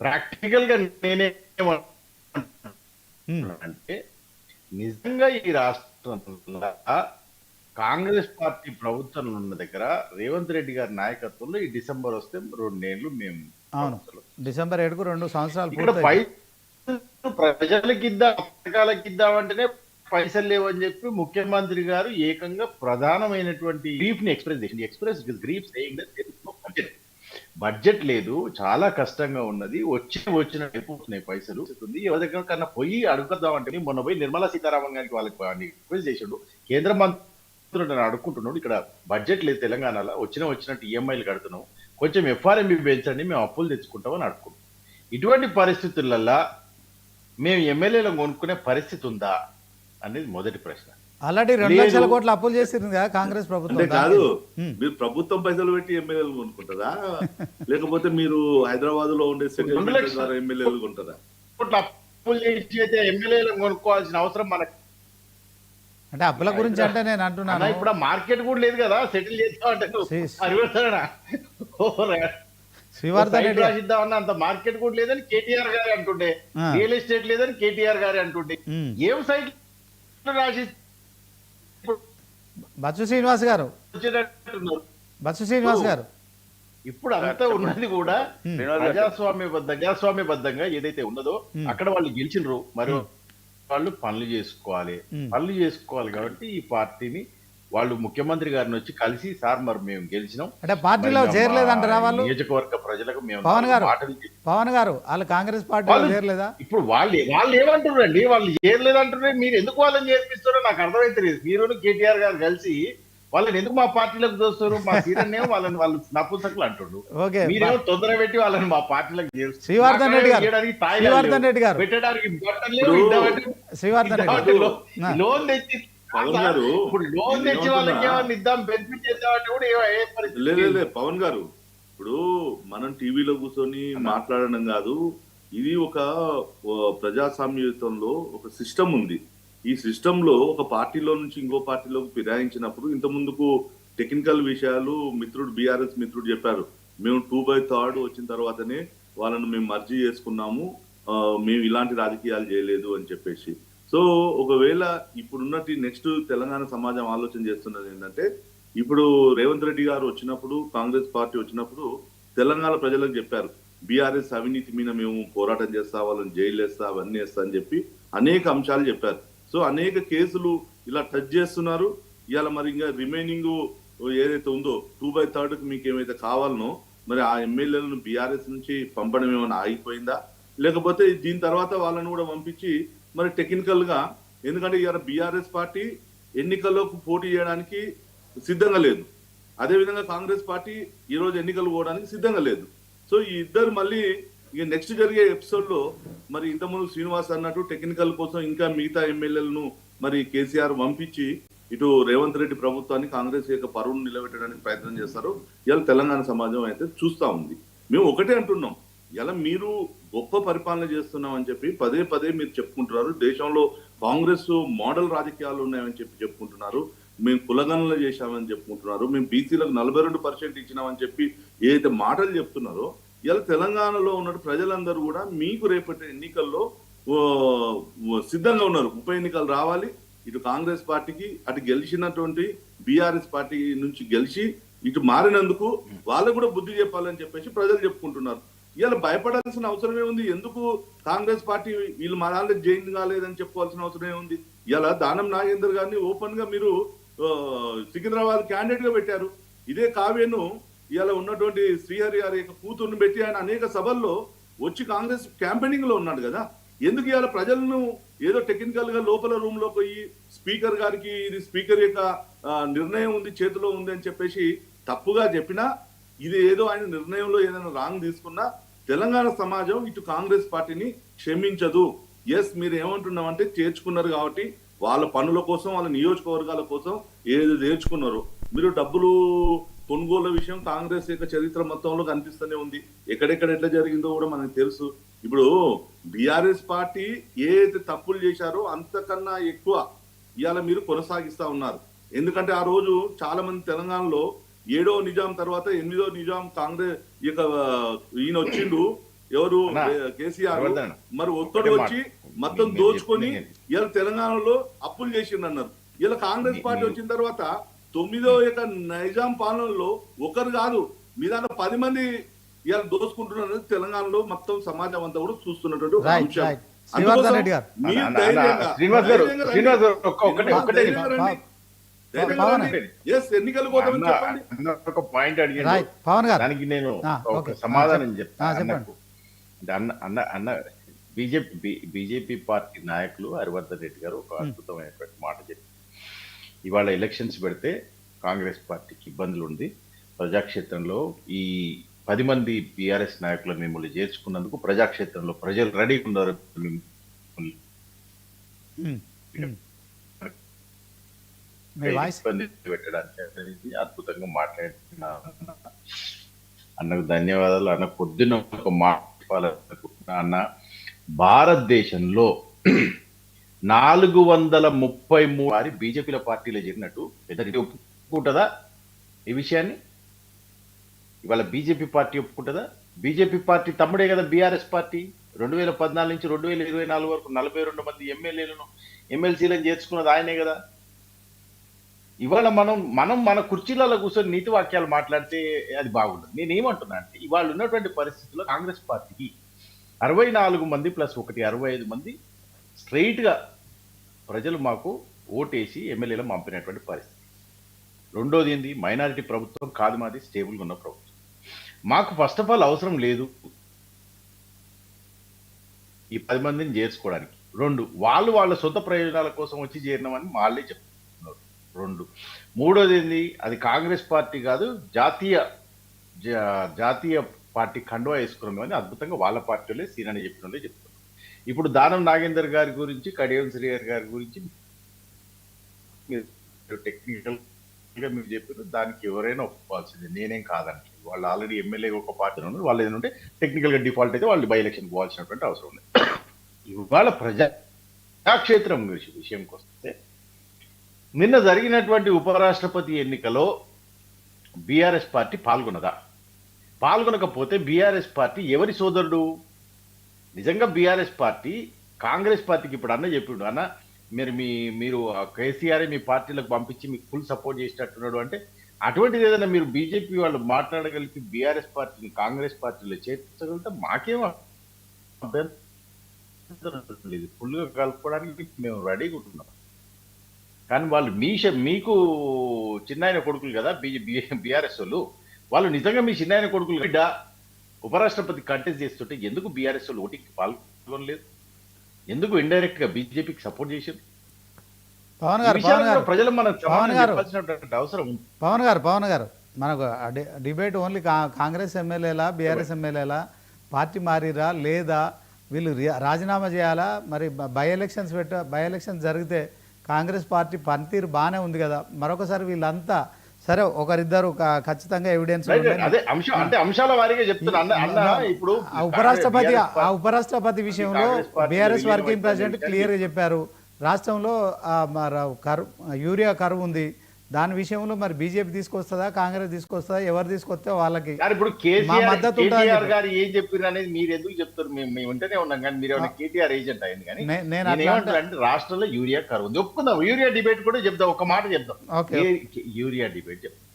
Speaker 2: ప్రాక్టికల్ గా నేనే అంటే నిజంగా ఈ రాష్ట్రంలో కాంగ్రెస్ పార్టీ ప్రభుత్వంలో ఉన్న దగ్గర రేవంత్ రెడ్డి గారి నాయకత్వంలో ఈ డిసెంబర్ వస్తే 2 ఏళ్ళు మేము,
Speaker 1: డిసెంబర్ 7కు 2 సంవత్సరాలు
Speaker 2: ఇక్కడ ప్రజలకి ఇద్దాం, పథకాలకి ఇద్దామంటేనే పైసలు లేవని చెప్పి ముఖ్యమంత్రి గారు ఏకంగా ప్రధానమైనటువంటి గ్రీఫ్ ని ఎక్స్ప్రెస్ గ్రీఫ్ బడ్జెట్ లేదు, చాలా కష్టంగా ఉన్నది, వచ్చినట్టున్నాయి పైసలు, ఎవరి దగ్గర కన్నా పోయి అడుగుదామంటే మొన్న పోయి నిర్మలా సీతారామన్ గారికి వాళ్ళకి రిక్వెస్ట్ చేసాడు. కేంద్ర మంత్రులు అడుక్కుంటున్నాడు, ఇక్కడ బడ్జెట్ లేదు తెలంగాణలో, వచ్చినట్టు ఈఎంఐలు కడుతున్నాం, కొంచెం ఎఫ్ఆర్ఎంబి పెంచండి, మేము అప్పులు తెచ్చుకుంటామని అడుక్కుంటాం. ఇటువంటి పరిస్థితులల్లో మేము ఎమ్మెల్యేలను కొనుక్కునే పరిస్థితి ఉందా అనేది మొదటి ప్రశ్న.
Speaker 1: ఆల్రెడీ 2 లక్షల కోట్ల అప్పులు చేసింది కదా కాంగ్రెస్ ప్రభుత్వం.
Speaker 4: కాదు, మీరు ప్రభుత్వం పైసలు పెట్టి ఎమ్మెల్యేలు కొనుక్కుంటారా, లేకపోతే మీరు హైదరాబాద్ లో ఉండే సెటిల్మెంట్ ద్వారా ఎమ్మెల్యేలు కొంటారా?
Speaker 2: అప్పులు చేసి అయితే ఎమ్మెల్యేలను కొనుక్కోవాల్సిన అవసరం మనకు
Speaker 1: అంటే అప్పుల గురించి అంటే నేను అంటున్నాను.
Speaker 2: ఇప్పుడు మార్కెట్ కూడా లేదు కదా, సెటిల్ చేద్దామంటే రాసిద్దామన్నా అంత మార్కెట్ కూడా లేదని కేటీఆర్ గారు అంటుండే, రియల్ ఎస్టేట్ లేదని కేటీఆర్ గారు అంటుండే, ఏం సైట్ రాసి
Speaker 1: బచ్చు శ్రీనివాస్ గారు
Speaker 2: ఇప్పుడు అంతా ఉన్నది కూడా ప్రజాస్వామ్యబద్ధంగా ఏదైతే ఉన్నదో అక్కడ వాళ్ళు గెలిచినరు, మరి వాళ్ళు పనులు చేసుకోవాలి కాబట్టి ఈ పార్టీని వాళ్ళు ముఖ్యమంత్రి గారిని వచ్చి కలిసి, సార్ మరి మేము గెలిచినాం
Speaker 1: అంటే పార్టీలో చేరలేదంటారా వాళ్ళు?
Speaker 2: నియోజకవర్గ ప్రజలకు మేము
Speaker 1: పవన్ గారు వాళ్ళు కాంగ్రెస్ పార్టీలో చేరలేదా?
Speaker 2: ఇప్పుడు వాళ్ళు ఏమంటున్నారండి, వాళ్ళు చేరలేదంటున్నారు, మీరు ఎందుకు వాళ్ళని చేర్పిస్తారో నాకు అర్థమైతలేదు. మీరు కేటీఆర్ గారు కలిసి వాళ్ళని ఎందుకు మా పార్టీలకు దోస్తారు? మా సీనియర్ వాళ్ళు నపుంసకులు అంటుండ్రు, మీరేమో తొందర పెట్టి వాళ్ళని మా పార్టీలకు చేస్తారు.
Speaker 1: శ్రీవర్ధన్ రెడ్డి గారు
Speaker 2: పెట్టడానికి లోన్ తెచ్చి ఇప్పుడు లోన్ తెచ్చి వాళ్ళకి ఏమన్నా ఇద్దాం, బెనిఫిట్ చేద్దామంటే కూడా
Speaker 4: పవన్ గారు, ఇప్పుడు మనం టీవీలో కూర్చొని మాట్లాడడం కాదు, ఇది ఒక ప్రజాస్వామ్యంలో ఒక సిస్టమ్ ఉంది. ఈ సిస్టమ్ లో ఒక పార్టీలో నుంచి ఇంకో పార్టీలోకి ఫిరాయించినప్పుడు ఇంత ముందుకు టెక్నికల్ విషయాలు బీఆర్ఎస్ మిత్రుడు చెప్పారు, మేము 2/3 వచ్చిన తర్వాతనే వాళ్ళను మేము మర్జీ చేసుకున్నాము, మేము ఇలాంటి రాజకీయాలు చేయలేదు అని చెప్పేసి. సో ఒకవేళ ఇప్పుడున్నటి నెక్స్ట్ తెలంగాణ సమాజం ఆలోచన చేస్తున్నది ఏంటంటే, ఇప్పుడు రేవంత్ రెడ్డి గారు వచ్చినప్పుడు, కాంగ్రెస్ పార్టీ వచ్చినప్పుడు తెలంగాణ ప్రజలకు చెప్పారు, బీఆర్ఎస్ అవినీతి మీద మేము పోరాటం చేస్తా, వాళ్ళని జైలు వేస్తా, అవన్నీ వేస్తా అని చెప్పి అనేక అంశాలు చెప్పారు. సో అనేక కేసులు ఇలా టచ్ చేస్తున్నారు. ఇవాళ మరి ఇంకా రిమైనింగ్ ఏదైతే ఉందో 2/3 మీకు ఏమైతే కావాలనో, మరి ఆ ఎమ్మెల్యేలను బీఆర్ఎస్ నుంచి పంపడం ఏమైనా ఆగిపోయిందా? లేకపోతే దీని తర్వాత వాళ్ళని కూడా పంపించి మరి టెక్నికల్ గా, ఎందుకంటే ఇవాళ బీఆర్ఎస్ పార్టీ ఎన్నికల్లోకి పోటీ చేయడానికి సిద్ధంగా లేదు, అదేవిధంగా కాంగ్రెస్ పార్టీ ఈ రోజు ఎన్నికలు పోవడానికి సిద్ధంగా లేదు. సో ఈ ఇద్దరు మళ్ళీ ఇక నెక్స్ట్ జరిగే ఎపిసోడ్ లో మరి ఇంతకుముందు శ్రీనివాస్ అన్నట్టు టెక్నికల్ కోసం ఇంకా మిగతా ఎమ్మెల్యేలను మరి కేసీఆర్ పంపించి ఇటు రేవంత్ రెడ్డి ప్రభుత్వాన్ని కాంగ్రెస్ యొక్క పరువును నిలబెట్టడానికి ప్రయత్నం చేస్తారు. ఇలా తెలంగాణ సమాజం అయితే చూస్తా ఉంది. మేము ఒకటే అంటున్నాం, ఇలా మీరు గొప్ప పరిపాలన చేస్తున్నాం అని చెప్పి పదే పదే మీరు చెప్పుకుంటున్నారు. దేశంలో కాంగ్రెస్ మోడల్ రాజకీయాలు ఉన్నాయని చెప్పి చెప్పుకుంటున్నారు. మేము కులగణనలు చేశామని చెప్పుకుంటున్నారు. మేము బీసీలకు 42% ఇచ్చినామని చెప్పి ఏదైతే మాటలు చెప్తున్నారో, ఇలా తెలంగాణలో ఉన్న ప్రజలందరూ కూడా మీకు రేపటి ఎన్నికల్లో సిద్ధంగా ఉన్నారు. ఉప ఎన్నికలు రావాలి, ఇటు కాంగ్రెస్ పార్టీకి అటు గెలిచినటువంటి బీఆర్ఎస్ పార్టీ నుంచి గెలిచి ఇటు మారినందుకు వాళ్ళకు కూడా బుద్ధి చెప్పాలని చెప్పేసి ప్రజలు చెప్పుకుంటున్నారు. ఇలా భయపడాల్సిన అవసరమే ఉంది. ఎందుకు కాంగ్రెస్ పార్టీ వీళ్ళు మా దాంట్లో జైన్ కాలేదని చెప్పుకోవాల్సిన అవసరమే ఉంది. ఇలా దానం నాగేందర్ గారిని ఓపెన్ గా మీరు సికింద్రాబాద్ క్యాండిడేట్ గా పెట్టారు. ఇదే కావ్యను ఇలా ఉన్నటువంటి శ్రీహరి గారి యొక్క కూతుర్ని పెట్టి ఆయన అనేక సభల్లో వచ్చి కాంగ్రెస్ క్యాంపెయినింగ్ లో ఉన్నాడు కదా. ఎందుకు ఇవాళ ప్రజలను ఏదో టెక్నికల్ గా లోపల రూమ్ లో పోయి స్పీకర్ గారికి ఇది స్పీకర్ యొక్క నిర్ణయం ఉంది, చేతిలో ఉంది అని చెప్పేసి తప్పుగా చెప్పినా, ఇది ఏదో ఆయన నిర్ణయంలో ఏదైనా రాంగ్ తీసుకున్నా తెలంగాణ సమాజం ఇటు కాంగ్రెస్ పార్టీని క్షమించదు. ఎస్, మీరు ఏమంటున్నామంటే చేర్చుకున్నారు కాబట్టి వాళ్ళ పనుల కోసం, వాళ్ళ నియోజకవర్గాల కోసం ఏది చేర్చుకున్నారు. మీరు డబ్బులు కొనుగోలు విషయం కాంగ్రెస్ యొక్క చరిత్ర మొత్తంలో కనిపిస్తూనే ఉంది. ఎక్కడెక్కడ ఎట్లా జరిగిందో కూడా మనకు తెలుసు. ఇప్పుడు బీఆర్ఎస్ పార్టీ ఏదైతే తప్పులు చేశారో అంతకన్నా ఎక్కువ ఇవాళ మీరు కొనసాగిస్తా ఉన్నారు. ఎందుకంటే ఆ రోజు చాలా మంది తెలంగాణలో 7వ నిజాం తర్వాత 8వ నిజాం కాంగ్రెస్ ఇక ఈయన వచ్చిండు, ఎవరు కేసీఆర్, మరి ఒక్కడు వచ్చి మొత్తం దోచుకొని ఇలా తెలంగాణలో అప్పులు చేసిండు అన్నారు. ఇలా కాంగ్రెస్ పార్టీ వచ్చిన తర్వాత 9వ యొక్క నిజాం పాలనలో ఒకరు కాదు మీ దాంట్లో 10 మంది ఇలా దోచుకుంటున్నారు. తెలంగాణలో మొత్తం సమాజం అంతా కూడా చూస్తున్నటువంటి అంశం. ఎన్నికలు పోతామని చెప్పండి.
Speaker 3: ఒక పాయింట్ అడిగాను, దానికి నేను ఒక సమాధానం చెప్తాను. అన్న బీజేపీ పార్టీ నాయకులు హరివర్ధన్ రెడ్డి గారు ఒక అద్భుతమైనటువంటి మాట చెప్పారు. ఇవాళ ఎలక్షన్స్ పెడితే కాంగ్రెస్ పార్టీకి ఇబ్బందులు ఉంది, ప్రజాక్షేత్రంలో ఈ 10 మంది బీఆర్ఎస్ నాయకులను మిమ్మల్ని చేర్చుకున్నందుకు ప్రజాక్షేత్రంలో ప్రజలు రెడీగా ఉన్నారు ఇబ్బంది పెట్టడానికి. అద్భుతంగా మాట్లాడుతున్నా అన్నకు ధన్యవాదాలు. అన్న పొద్దున్న ఒక మాట చెప్పాలనుకుంటున్నా. అన్న, భారతదేశంలో 433 వారి బీజేపీల పార్టీలో చేరినట్టు ఒప్పుకుంటుందా ఈ విషయాన్ని? ఇవాళ బీజేపీ పార్టీ ఒప్పుకుంటుందా? బీజేపీ పార్టీ తమ్ముడే కదా బీఆర్ఎస్ పార్టీ. 2014 నుంచి 2024 వరకు 42 మంది ఎమ్మెల్యేలను ఎమ్మెల్సీలను చేర్చుకున్నది ఆయనే కదా. ఇవాళ మనం మన కుర్చీలలో కూర్చొని నీతి వాక్యాలు మాట్లాడితే అది బాగుంటుంది. నేనేమంటున్నా అంటే, ఇవాళ ఉన్నటువంటి పరిస్థితుల్లో కాంగ్రెస్ పార్టీకి 64 మంది ప్లస్ 1 65 మంది స్ట్రైట్ గా ప్రజలు మాకు ఓటేసి ఎమ్మెల్యేలు పంపినటువంటి పరిస్థితి. రెండోది ఏంది, మైనారిటీ ప్రభుత్వం కాదు మాది, స్టేబుల్గా ఉన్న ప్రభుత్వం. మాకు ఫస్ట్ ఆఫ్ ఆల్ అవసరం లేదు ఈ 10 మందిని చేర్చుకోవడానికి. 2, వాళ్ళ సొంత ప్రయోజనాల కోసం వచ్చి చేరినామని వాళ్ళే చెప్తున్నారు. 2, మూడోది ఏంది, అది కాంగ్రెస్ పార్టీ కాదు, జాతీయ పార్టీ కండువా వేసుకున్నామని అద్భుతంగా వాళ్ళ పార్టీలే సీనని చెప్పినోళ్ళే చెప్తున్నారు. ఇప్పుడు దానం నాగేందర్ గారి గురించి, కడియం శ్రీహరి గారి గురించి టెక్నికల్ గా మీరు చెప్పారు, దానికి ఎవరైనా ఒప్పుకోవాల్సిందే, నేనేం కాదంటే. వాళ్ళు ఆల్రెడీ ఎమ్మెల్యే ఒక పార్టీ ఉన్నారు, వాళ్ళు ఏంటంటే టెక్నికల్ గా డిఫాల్ట్ అయితే వాళ్ళు బై ఎలక్షన్ పోవాల్సినటువంటి అవసరం ఉంది. ఇవాళ ప్రజాక్షేత్రం విషయంకి వస్తే, నిన్న జరిగినటువంటి ఉపరాష్ట్రపతి ఎన్నికలో బీఆర్ఎస్ పార్టీ పాల్గొన్నదా? పాల్గొనకపోతే బీఆర్ఎస్ పార్టీ ఎవరి సోదరుడు? నిజంగా బీఆర్ఎస్ పార్టీ కాంగ్రెస్ పార్టీకి ఇప్పుడు అన్న చెప్పిండు, అన్న మీరు కేసీఆర్ మీ పార్టీలకు పంపించి మీకు ఫుల్ సపోర్ట్ చేసినట్టున్నాడు అంటే, అటువంటిది ఏదైనా మీరు బీజేపీ వాళ్ళు మాట్లాడగలిగి బీఆర్ఎస్ పార్టీని కాంగ్రెస్ పార్టీలో చేర్చగలిగితే మాకేం లేదు, ఫుల్గా కలుపుకోవడానికి మేము రెడీగా ఉంటున్నాం. కానీ వాళ్ళు మీకు చిన్నాయన కొడుకులు కదా బీఆర్ఎస్ వాళ్ళు నిజంగా మీ చిన్నాయన కొడుకులు బిడ్డ
Speaker 5: ఉపరాష్ట్రపతి కంటెస్ట్ చేస్తుంటే ఎందుకు బీఆర్ఎస్ వాళ్ళు ఓటింగ్ పాల్గొనలేదు? ఎందుకు ఇండైరెక్ట్ గా బీజేపీకి సపోర్ట్ చేశారు?
Speaker 1: పవన్
Speaker 5: ఈ
Speaker 1: గారు
Speaker 5: విషయాల్లో
Speaker 1: పవన్ గారు
Speaker 5: ప్రజలు మనం
Speaker 1: పవన్
Speaker 5: సమాధానం
Speaker 1: గారు
Speaker 5: చెప్పాల్సినటువంటి అవసరం ఉంది.
Speaker 1: పవన్ గారు మనకు డిబేట్ ఓన్లీ కాంగ్రెస్ ఎమ్మెల్యేలా బీఆర్ఎస్ ఎమ్మెల్యేలా పార్టీ మారిరా లేదా వీళ్ళు రాజీనామా చేయాలా మరి బై ఎలక్షన్స్ జరిగితే కాంగ్రెస్ పార్టీ పనితీరు బాగానే ఉంది కదా మరొకసారి వీళ్ళంతా సరే ఒకరిద్దరు ఖచ్చితంగా ఎవిడెన్స్
Speaker 5: అదే అంశం అంటే అంశాల వారీగా చెప్తున్నా అన్న ఇప్పుడు
Speaker 1: ఉపరాష్ట్రపతి విషయంలో బీఆర్ఎస్ వర్కింగ్ ప్రెసిడెంట్ క్లియర్గా చెప్పారు రాష్ట్రంలో యూరియా కరువు ఉంది దాని విషయంలో మరి బీజేపీ తీసుకొస్తుందా కాంగ్రెస్ తీసుకొస్తుందా ఎవరు తీసుకొస్తే వాళ్ళకి
Speaker 5: ఇప్పుడు కేసీఆర్ గారు ఏం చెప్పారు అనేది మీరు ఎందుకు చెప్తారు? మేము ఉంటేనే ఉన్నాం కానీ మీరు ఏమైనా కేటీఆర్ ఏజెంట్ అయింది కానీ నేను ఏమంటారంటే రాష్ట్రంలో యూరియా కరువు ఉంది ఒప్పుకుందాం. యూరియా డిబేట్ కూడా చెప్దాం, ఒక మాట చెప్దాం. యూరియా డిబేట్ చెప్తాం.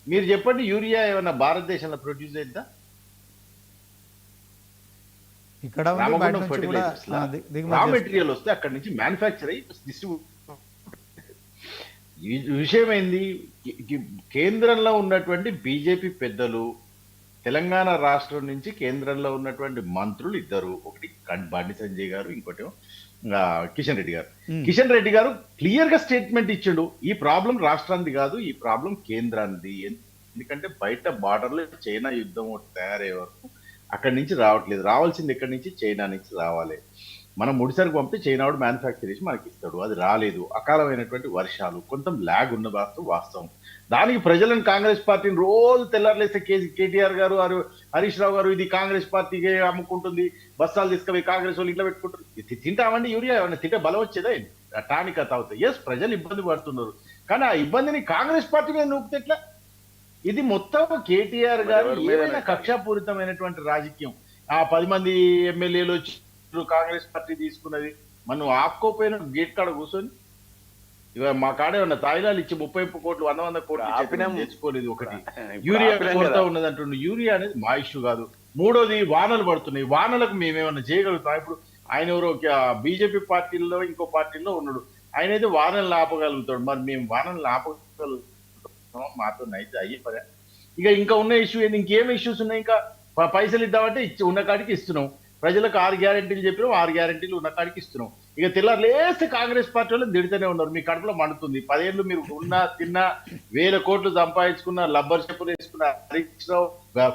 Speaker 5: మీరు చెప్పండి, యూరియా ఏమైనా భారతదేశంలో ప్రొడ్యూస్ అయిద్దా?
Speaker 1: ఇక్కడ
Speaker 5: రా మెటీరియల్ వస్తే అక్కడ నుంచి మ్యానుఫ్యాక్చర్ అయ్యి డిస్ట్రిబ్యూట్. ఈ విషయం ఏంది? కేంద్రంలో ఉన్నటువంటి బీజేపీ పెద్దలు, తెలంగాణ రాష్ట్రం నుంచి కేంద్రంలో ఉన్నటువంటి మంత్రులు ఇద్దరు, ఒకటి బండి సంజయ్ గారు, ఇంకోటి కిషన్ రెడ్డి గారు. కిషన్ రెడ్డి గారు క్లియర్ గా స్టేట్మెంట్ ఇచ్చిండు, ఈ ప్రాబ్లం రాష్ట్రానికి కాదు, ఈ ప్రాబ్లం కేంద్రానికి. ఎందుకంటే బయట బార్డర్లో చైనా యుద్ధం తయారయ్యే వరకు అక్కడి నుంచి రావట్లేదు, రావాల్సింది ఎక్కడి నుంచి చైనా నుంచి రావాలి. మనం ముడిసరికి పంపితే చైనా వాడు మ్యానుఫ్యాక్చర్ చేసి మనకి ఇస్తాడు, అది రాలేదు. అకాలమైనటువంటి వర్షాలు, కొంత ల్యాగ్ ఉన్న వాస్తవం. దానికి ప్రజలను కాంగ్రెస్ పార్టీని రోజు తెల్లారులేస్తే కేటీఆర్ గారు హరీష్ రావు గారు ఇది కాంగ్రెస్ పార్టీకి అమ్ముకుంటుంది, బస్తాలు తీసుకుపోయి కాంగ్రెస్ వాళ్ళు ఇట్లా పెట్టుకుంటారు. తింటామండి యూరియా, ఏమన్నా తింటే బలం వచ్చేదా? టానిక్ తాగుతాయి. ఎస్, ప్రజలు ఇబ్బంది పడుతున్నారు కానీ ఆ ఇబ్బందిని కాంగ్రెస్ పార్టీ మీద నూపితే ఎట్లా? ఇది మొత్తం కేటీఆర్ గారు ఏమైనా కక్షాపూరితమైనటువంటి రాజకీయం. ఆ 10 మంది ఎమ్మెల్యేలు వచ్చి కాంగ్రెస్ పార్టీ తీసుకున్నది, మనం ఆపుకోపోయిన గేట్ కాడ కూర్చొని ఇక మా కాడే ఉన్న తాయిలాలు ఇచ్చి 30 కోట్లు 100 కోట్లు తెచ్చుకోలేదు. ఒకటి యూరియా కొరత ఉన్నది అంటుండే. యూరియా అనేది మా ఇష్యూ కాదు. మూడోది వానలు పడుతున్నాయి, వానలకు మేమేమన్నా చేయగలుగుతాం? ఇప్పుడు ఆయన ఎవరో బీజేపీ పార్టీల్లో ఇంకో పార్టీలో ఉన్నాడు, ఆయన అయితే వానలు ఆపగలుగుతాడు. మరి మేము వానలు ఆపగలుగుతాం? మాతో అయితే అయ్యే పదే. ఇక ఇంకా ఉన్న ఇష్యూ ఏంది? ఇంకేం ఇష్యూస్ ఉన్నాయి? ఇంకా పైసలు ఇద్దామంటే ఉన్న కాడికి ఇస్తున్నాం. ప్రజలకు 6 గ్యారెంటీలు చెప్పినాం, 6 గ్యారెంటీలు ఉన్న కాడికి ఇస్తున్నాం. ఇక తెల్లారులేస్తే కాంగ్రెస్ పార్టీ వాళ్ళు తిడుతూనే ఉన్నారు. మీ కడుపులో మండుతుంది. 10 ఏళ్ళు మీరు ఉన్నా తిన్నా 1000 కోట్లు సంపాదించుకున్న, లబ్బర్ చెప్పులు వేసుకున్న హరీష్ రావు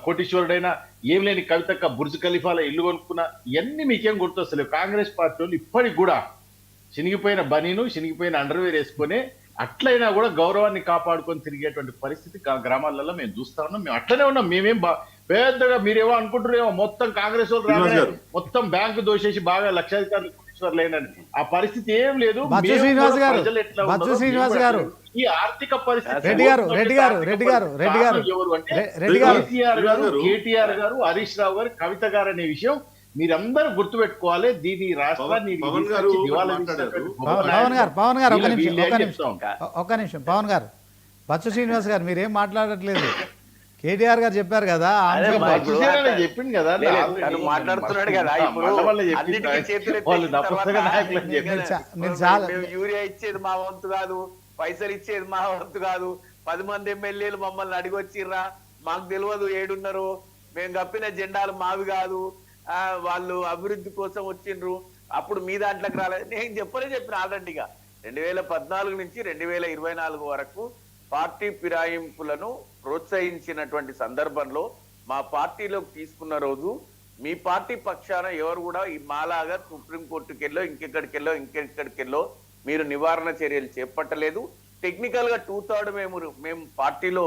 Speaker 5: కోటీశ్వరుడైనా, ఏం లేని కవితక్క బుర్జ్ ఖలీఫాలో ఇల్లు కొనుక్కున్నా, ఇవన్నీ మీకేం గుర్తొస్తలేవు. కాంగ్రెస్ పార్టీ వాళ్ళు ఇప్పటికి కూడా చినిగిపోయిన బనీను, చినిగిపోయిన అండర్వేర్ వేసుకొని అట్లయినా కూడా గౌరవాన్ని కాపాడుకొని తిరిగేటువంటి పరిస్థితి గ్రామాలలో మేము చూస్తా ఉన్నాం. మేము అట్లనే ఉన్నాం. మేమేం పెద్దగా మీరేమో అనుకుంటున్నారేమో మొత్తం కాంగ్రెస్ వాళ్ళు రాగానే మొత్తం బ్యాంకు దోషేసి బాగా లక్షాధికారులు లేనని. ఆ పరిస్థితి ఏం లేదు. ఈ ఆర్థిక పరిస్థితి కేటీఆర్ గారు, హరీష్ రావు గారు, కవిత గారు అనే విషయం మీరందరూ గుర్తుపెట్టుకోవాలి. దీని రాష్ట్రాన్ని
Speaker 1: ఒక్క నిమిషం పవన్ గారు, బచ్చు శ్రీనివాస్ గారు మీరేం మాట్లాడట్లేదు. కేటీఆర్ గారు చెప్పారు కదా,
Speaker 5: చెప్పింది కదా,
Speaker 3: మాట్లాడుతున్నాడు కదా. యూరియా ఇచ్చేది మా వంతు కాదు, పైసలు ఇచ్చేది మా వంతు కాదు. 10 మంది ఎమ్మెల్యేలు మమ్మల్ని అడిగొచ్చిర్రా, మాకు తెలియదు ఏడున్నారు, మేము కప్పిన జెండాలు మావి కాదు, వాళ్ళు అభివృద్ధి కోసం వచ్చిండ్రు, అప్పుడు మీ దాంట్లోకి రాలేదు. నేను చెప్పిన ఆల్రెడీగా 2014 నుంచి 2024 వరకు పార్టీ ఫిరాయింపులను ప్రోత్సహించినటువంటి సందర్భంలో మా పార్టీలోకి తీసుకున్న రోజు మీ పార్టీ పక్షాన ఎవరు కూడా ఈ మాలాగా సుప్రీంకోర్టుకెళ్ళో ఇంకెక్కడికెళ్ళో మీరు నివారణ చర్యలు చేపట్టలేదు. టెక్నికల్ గా 2/3 మేము పార్టీలో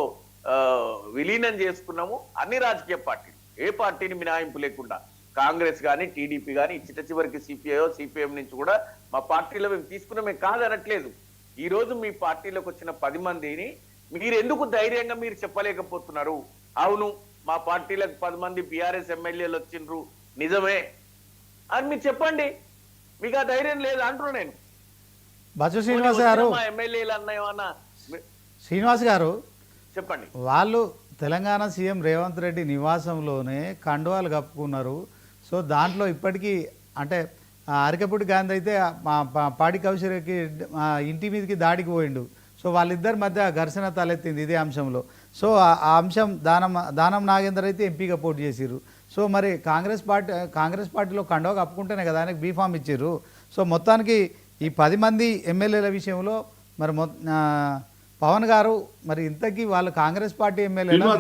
Speaker 3: విలీనం చేసుకున్నాము. అన్ని రాజకీయ పార్టీలు, ఏ పార్టీని మినహాయింపు లేకుండా, కాంగ్రెస్ కానీ టీడీపీ కానీ చిట్ట చివరికి సిపిఎం నుంచి కూడా మా పార్టీలో మేము తీసుకున్నాం. మేము కాదనట్లేదు. ఈ రోజు మీ పార్టీలోకి వచ్చిన 10 మందిని మీరు ఎందుకు ధైర్యంగా మీరు చెప్పలేకపోతున్నారు? అవును, మా పార్టీలకు 10 మంది బీఆర్ఎస్ ఎమ్మెల్యేలు వచ్చిండ్రు నిజమే అని మీరు చెప్పండి. మీకు ఆ ధైర్యం లేదు అంటున్నా నేను.
Speaker 1: బచ్చు శ్రీనివాస్ గారు,
Speaker 3: ఎమ్మెల్యేలు అన్నాయమన్నా
Speaker 1: శ్రీనివాస్ గారు
Speaker 3: చెప్పండి.
Speaker 1: వాళ్ళు తెలంగాణ సీఎం రేవంత్ రెడ్డి నివాసంలోనే కండువాలు కప్పుకున్నారు. సో దాంట్లో ఇప్పటికీ అంటే అరికపూడి గాంధీ అయితే పాడి కౌశర్యకి ఇంటి మీదకి దాడికి పోయిండు. సో వాళ్ళిద్దరి మధ్య ఘర్షణ తలెత్తింది ఇదే అంశంలో. సో ఆ అంశం దానం నాగేందర్ అయితే ఎంపీగా పోటీ చేసిర్రు. సో మరి కాంగ్రెస్ పార్టీలో కండవ కప్పుకుంటేనే కదా ఆయనకు బీఫామ్ ఇచ్చారు. సో మొత్తానికి ఈ 10 మంది ఎమ్మెల్యేల విషయంలో మరి పవన్ గారు మరి ఇంతకీ వాళ్ళు కాంగ్రెస్ పార్టీ ఎమ్మెల్యేలా?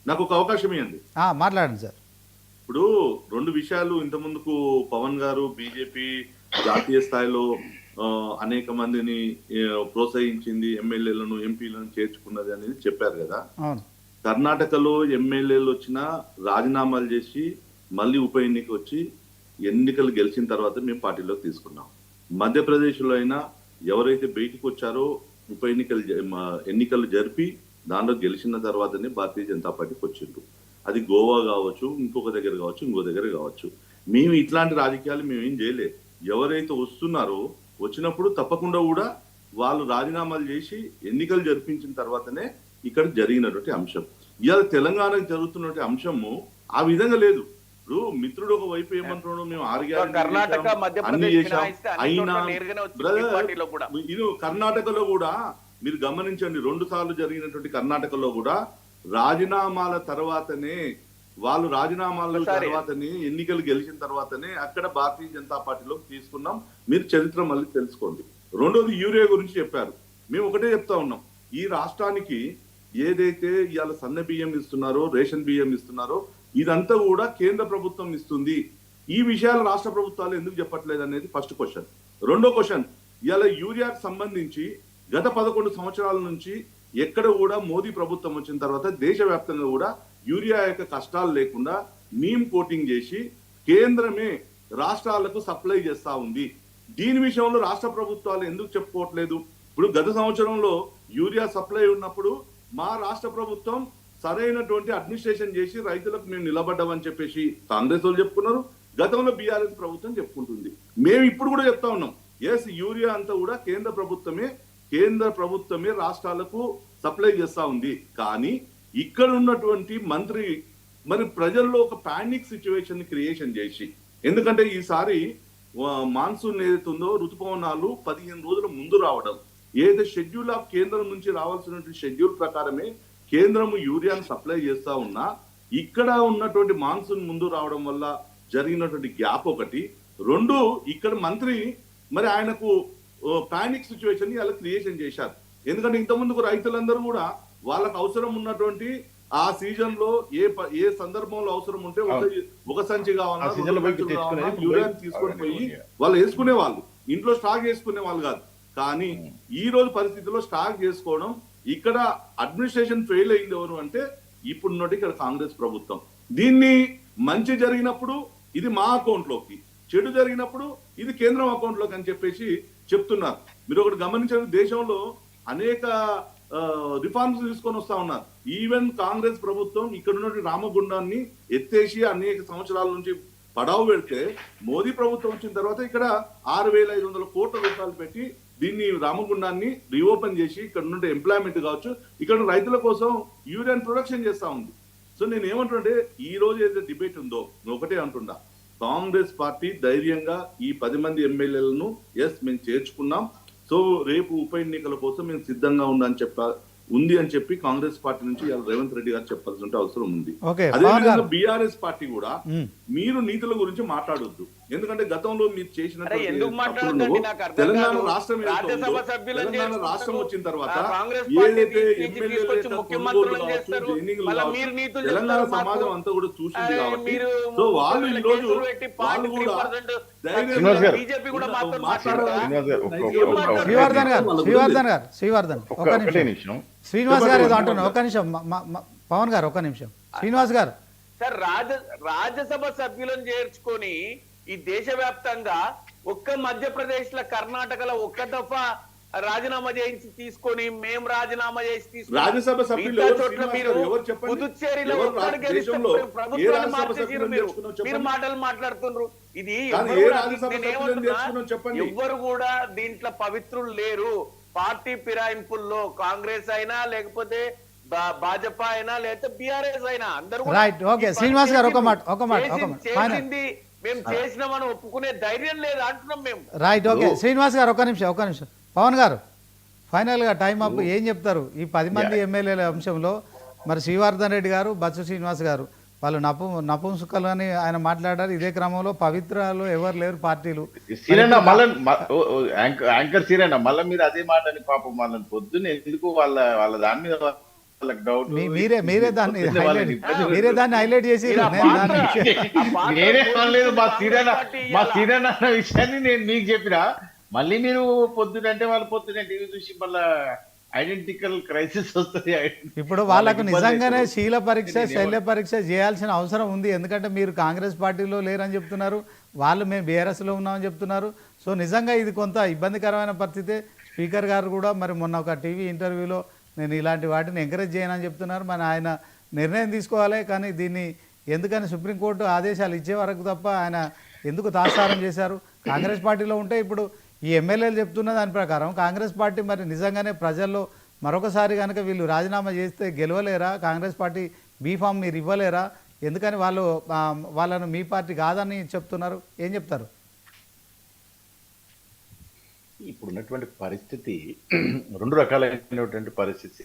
Speaker 4: నాకు ఒక అవకాశం ఇవ్వండి.
Speaker 1: మాట్లాడండి సార్.
Speaker 4: ఇప్పుడు 2 విషయాలు ఇంత ముందుకు పవన్ గారు బీజేపీ జాతీయ స్థాయిలో అనేక మందిని ప్రోత్సహించింది, ఎమ్మెల్యేలను ఎంపీలను చేర్చుకున్నది అనేది చెప్పారు కదా.
Speaker 1: అవును.
Speaker 4: కర్ణాటకలో ఎమ్మెల్యేలు వచ్చినా రాజీనామాలు చేసి మళ్ళీ ఉప ఎన్నిక వచ్చి ఎన్నికలు గెలిచిన తర్వాత మేము పార్టీలోకి తీసుకున్నాం. మధ్యప్రదేశ్లో అయినా ఎవరైతే బయటకు వచ్చారో ఉప ఎన్నికలు జరిపి దానిలో గెలిచిన తర్వాతనే భారతీయ జనతా పార్టీకి వచ్చిండ్రు. అది గోవా కావచ్చు, ఇంకొక దగ్గర కావచ్చు, ఇంకో దగ్గర కావచ్చు. మేము ఇట్లాంటి రాజకీయాలు మేమేం చేయలేదు. ఎవరైతే వస్తున్నారో వచ్చినప్పుడు తప్పకుండా కూడా వాళ్ళు రాజీనామాలు చేసి ఎన్నికలు జరిపించిన తర్వాతనే ఇక్కడ జరిగినటువంటి అంశం. ఇవాళ తెలంగాణకు జరుగుతున్నటువంటి అంశము ఆ విధంగా లేదు. ఇప్పుడు మిత్రుడు ఒక వైపు ఏమంటున్నాడు, మేము 6 అన్ని చేశాం అయినా ఇది కర్ణాటకలో కూడా మీరు గమనించండి, 2 సార్లు జరిగినటువంటి కర్ణాటకలో కూడా రాజీనామాల తర్వాతనే ఎన్నికలు గెలిచిన తర్వాతనే అక్కడ భారతీయ జనతా పార్టీలోకి తీసుకున్నాం. మీరు చరిత్ర మళ్ళీ తెలుసుకోండి. రెండోది యూరియా గురించి చెప్పారు. మేము ఒకటే చెప్తా ఉన్నాం, ఈ రాష్ట్రానికి ఏదైతే ఇవాళ సన్న బియ్యం ఇస్తున్నారో, రేషన్ బియ్యం ఇస్తున్నారో ఇదంతా కూడా కేంద్ర ప్రభుత్వం ఇస్తుంది. ఈ విషయాలు రాష్ట్ర ప్రభుత్వాలు ఎందుకు చెప్పట్లేదు అనేది ఫస్ట్ క్వశ్చన్. రెండో క్వశ్చన్, ఇవాళ యూరియాకు సంబంధించి గత 11 సంవత్సరాల నుంచి ఎక్కడ కూడా మోదీ ప్రభుత్వం వచ్చిన తర్వాత దేశవ్యాప్తంగా కూడా యూరియా యొక్క కష్టాలు లేకుండా నీమ్ కోటింగ్ చేసి కేంద్రమే రాష్ట్రాలకు సప్లై చేస్తా ఉంది. దీని విషయంలో రాష్ట్ర ప్రభుత్వాలు ఎందుకు చెప్పుకోవట్లేదు? ఇప్పుడు గత సంవత్సరంలో యూరియా సప్లై ఉన్నప్పుడు మా రాష్ట్ర ప్రభుత్వం సరైనటువంటి అడ్మినిస్ట్రేషన్ చేసి రైతులకు మేము నిలబడ్డామని చెప్పేసి కాంగ్రెస్ వాళ్ళు చెప్పుకున్నారు. గతంలో బీఆర్ఎస్ ప్రభుత్వం చెప్పుకుంటుంది. మేము ఇప్పుడు కూడా చెప్తా ఉన్నాం, ఎస్ యూరియా అంతా కూడా కేంద్ర ప్రభుత్వమే రాష్ట్రాలకు సప్లై చేస్తా ఉంది. కానీ ఇక్కడ ఉన్నటువంటి మంత్రి మరి ప్రజల్లో ఒక పానిక్ సిచ్యువేషన్ క్రియేషన్ చేసి, ఎందుకంటే ఈసారి మాన్సూన్ ఏదైతుందో ఋతుపవనాలు 15 రోజుల ముందు రావడం, ఏదైతే షెడ్యూల్ ఆఫ్ కేంద్రం నుంచి రావాల్సినటువంటి షెడ్యూల్ ప్రకారమే కేంద్రం యూరియాను సప్లై చేస్తా ఉన్నా ఇక్కడ ఉన్నటువంటి మాన్సూన్ ముందు రావడం వల్ల జరిగినటువంటి గ్యాప్ ఒకటి. 2, ఇక్కడ మంత్రి మరి ఆయనకు పానిక్ సిచ్యువేషన్ ని అలా క్రియేషన్ చేశారు. ఎందుకంటే ఇంతకుముందుకు రైతులందరూ కూడా వాళ్ళకు అవసరం ఉన్నటువంటి ఆ సీజన్ లో ఏ సందర్భంలో అవసరం ఉంటే ఒక సంచి కావాలన్నా యూరియా తీసుకొని పోయి వాళ్ళు వేసుకునే వాళ్ళు, ఇంట్లో స్టాక్ చేసుకునే వాళ్ళు కాదు. కానీ ఈ రోజు పరిస్థితుల్లో స్టాక్ చేసుకోవడం, ఇక్కడ అడ్మినిస్ట్రేషన్ ఫెయిల్ అయింది ఎవరు అంటే ఇప్పుడున్నట్టు ఇక్కడ కాంగ్రెస్ ప్రభుత్వం. దీన్ని మంచి జరిగినప్పుడు ఇది మా అకౌంట్ లోకి, చెడు జరిగినప్పుడు ఇది కేంద్రం అకౌంట్ లోకి అని చెప్పేసి చెప్తున్నారు. మీరు ఒకటి గమనించండి, దేశంలో అనేక రిఫార్మ్స్ తీసుకొని వస్తా ఉన్నారు. ఈవెన్ కాంగ్రెస్ ప్రభుత్వం ఇక్కడ ఉన్నటువంటి రామగుండాన్ని ఎత్తేసి అనేక సంవత్సరాల నుంచి పడావు పెడితే మోదీ ప్రభుత్వం వచ్చిన తర్వాత ఇక్కడ 6,500 కోట్ల రూపాయలు పెట్టి దీన్ని రామగుండాన్ని రీఓపెన్ చేసి ఇక్కడ నుండి ఎంప్లాయ్మెంట్ కావచ్చు, ఇక్కడ రైతుల కోసం యూరియన్ ప్రొడక్షన్ చేస్తా ఉంది. సో నేను ఏమంటుంటే ఈ రోజు ఏదైతే డిబేట్ ఉందో ఒకటే అంటున్నా, కాంగ్రెస్ పార్టీ ధైర్యంగా ఈ 10 మంది ఎమ్మెల్యేలను మేము చేర్చుకున్నాం. సో రేపు ఉప ఎన్నికల కోసం మేము సిద్ధంగా ఉంది అని చెప్పి కాంగ్రెస్ పార్టీ నుంచి రేవంత్ రెడ్డి గారు చెప్పాల్సిన అవసరం ఉంది. అదేవిధంగా బీఆర్ఎస్ పార్టీ కూడా మీరు నీతుల గురించి మాట్లాడొద్దు. ఎందుకంటే గతంలో మీరు చేసిన తెలంగాణ రాష్ట్రం వచ్చిన తర్వాత ఏదైతే తెలంగాణ సమాజం అంతా కూడా చూసింది కాబట్టి సో వాళ్ళు ఈ రోజు వాళ్ళు కూడా
Speaker 1: శ్రీనివాస్ గారు ఏదో అంటున్నారు. ఒక నిమిషం పవన్ గారు, ఒక నిమిషం. శ్రీనివాస్ గారు,
Speaker 3: సార్ రాజ్యసభ సభ్యులను చేర్చుకొని ఈ దేశవ్యాప్తంగా ఒక్క మధ్యప్రదేశ్ లో, కర్ణాటకలో ఒక్క దఫా రాజీనామా చేయించి తీసుకొని మేము రాజీనామా చేసి తీసుకొని
Speaker 4: రాజ్యసభ సభ్యులు
Speaker 3: పుదుచ్చేరిలో ప్రభుత్వాన్ని మార్చేసారు. మీరు మాటలు మాట్లాడుతున్నారు. ఇది ఎవ్వరు కూడా దీంట్లో పవిత్రులు లేరు. పార్టీ ఫిరాయింపుల్లో కాంగ్రెస్ అయినా లేకపోతే భాజపా అయినా లేకపోతే బీఆర్ఎస్ అయినా అందరూ
Speaker 1: శ్రీనివాస్ గారు
Speaker 3: చేసింది మేము చేసినామని ఒప్పుకునే ధైర్యం లేదు అంటున్నాం మేము.
Speaker 1: Right, okay. శ్రీనివాస్ గారు ఒక నిమిషం. పవన్ గారు, ఫైనల్ గా టైం అప్ ఏం చెప్తారు ఈ 10 మంది ఎమ్మెల్యేల అంశంలో? మరి శ్రీవర్ధన్ రెడ్డి గారు, బత్స శ్రీనివాస్ గారు వాళ్ళు నపుంసకులు అని ఆయన మాట్లాడారు. ఇదే క్రమంలో పవిత్రలో ఎవరు లేరు పార్టీలు.
Speaker 5: సీరన్న మళ్ళీ యాంకర్ సీరన్న మళ్ళీ మీరు అదే మాట అని పాపం వాళ్ళని పొద్దున్న ఎందుకు వాళ్ళ దాని మీద వాళ్ళకి డౌట్
Speaker 1: మీరే దాన్ని హైలైట్ చేసి
Speaker 5: నేనే అనలేదు. మా సీరన్న అన్న విషయాన్ని నేను మీకు చెప్పినా మళ్ళీ మీరు పొద్దునంటే వాళ్ళు పొద్దున టీవీ చూసి మళ్ళా ఐడెంటికల్ క్రైసిస్ వస్తుంది.
Speaker 1: ఇప్పుడు వాళ్ళకు నిజంగానే శీల పరీక్ష శల్య పరీక్ష చేయాల్సిన అవసరం ఉంది. ఎందుకంటే మీరు కాంగ్రెస్ పార్టీలో లేరని చెప్తున్నారు, వాళ్ళు మేము బీఆర్ఎస్లో ఉన్నామని చెప్తున్నారు. సో నిజంగా ఇది కొంత ఇబ్బందికరమైన పరిస్థితే. స్పీకర్ గారు కూడా మరి మొన్న ఒక టీవీ ఇంటర్వ్యూలో నేను ఇలాంటి వాటిని ఎంకరేజ్ చేయనని చెప్తున్నారు. మరి ఆయన నిర్ణయం తీసుకోవాలి, కానీ దీన్ని ఎందుకని సుప్రీంకోర్టు ఆదేశాలు ఇచ్చే వరకు తప్ప ఆయన ఎందుకు తాత్సారం చేశారు? కాంగ్రెస్ పార్టీలో ఉంటే ఇప్పుడు ఈ ఎమ్మెల్యేలు చెప్తున్న దాని ప్రకారం కాంగ్రెస్ పార్టీ మరి నిజంగానే ప్రజల్లో మరొకసారి కనుక వీళ్ళు రాజీనామా చేస్తే గెలవలేరా? కాంగ్రెస్ పార్టీ బీఫామ్ మీరు ఇవ్వలేరా? ఎందుకని వాళ్ళను మీ పార్టీ కాదని చెప్తున్నారు? ఏం చెప్తారు?
Speaker 5: ఇప్పుడున్నటువంటి పరిస్థితి రెండు రకాలైనటువంటి పరిస్థితి.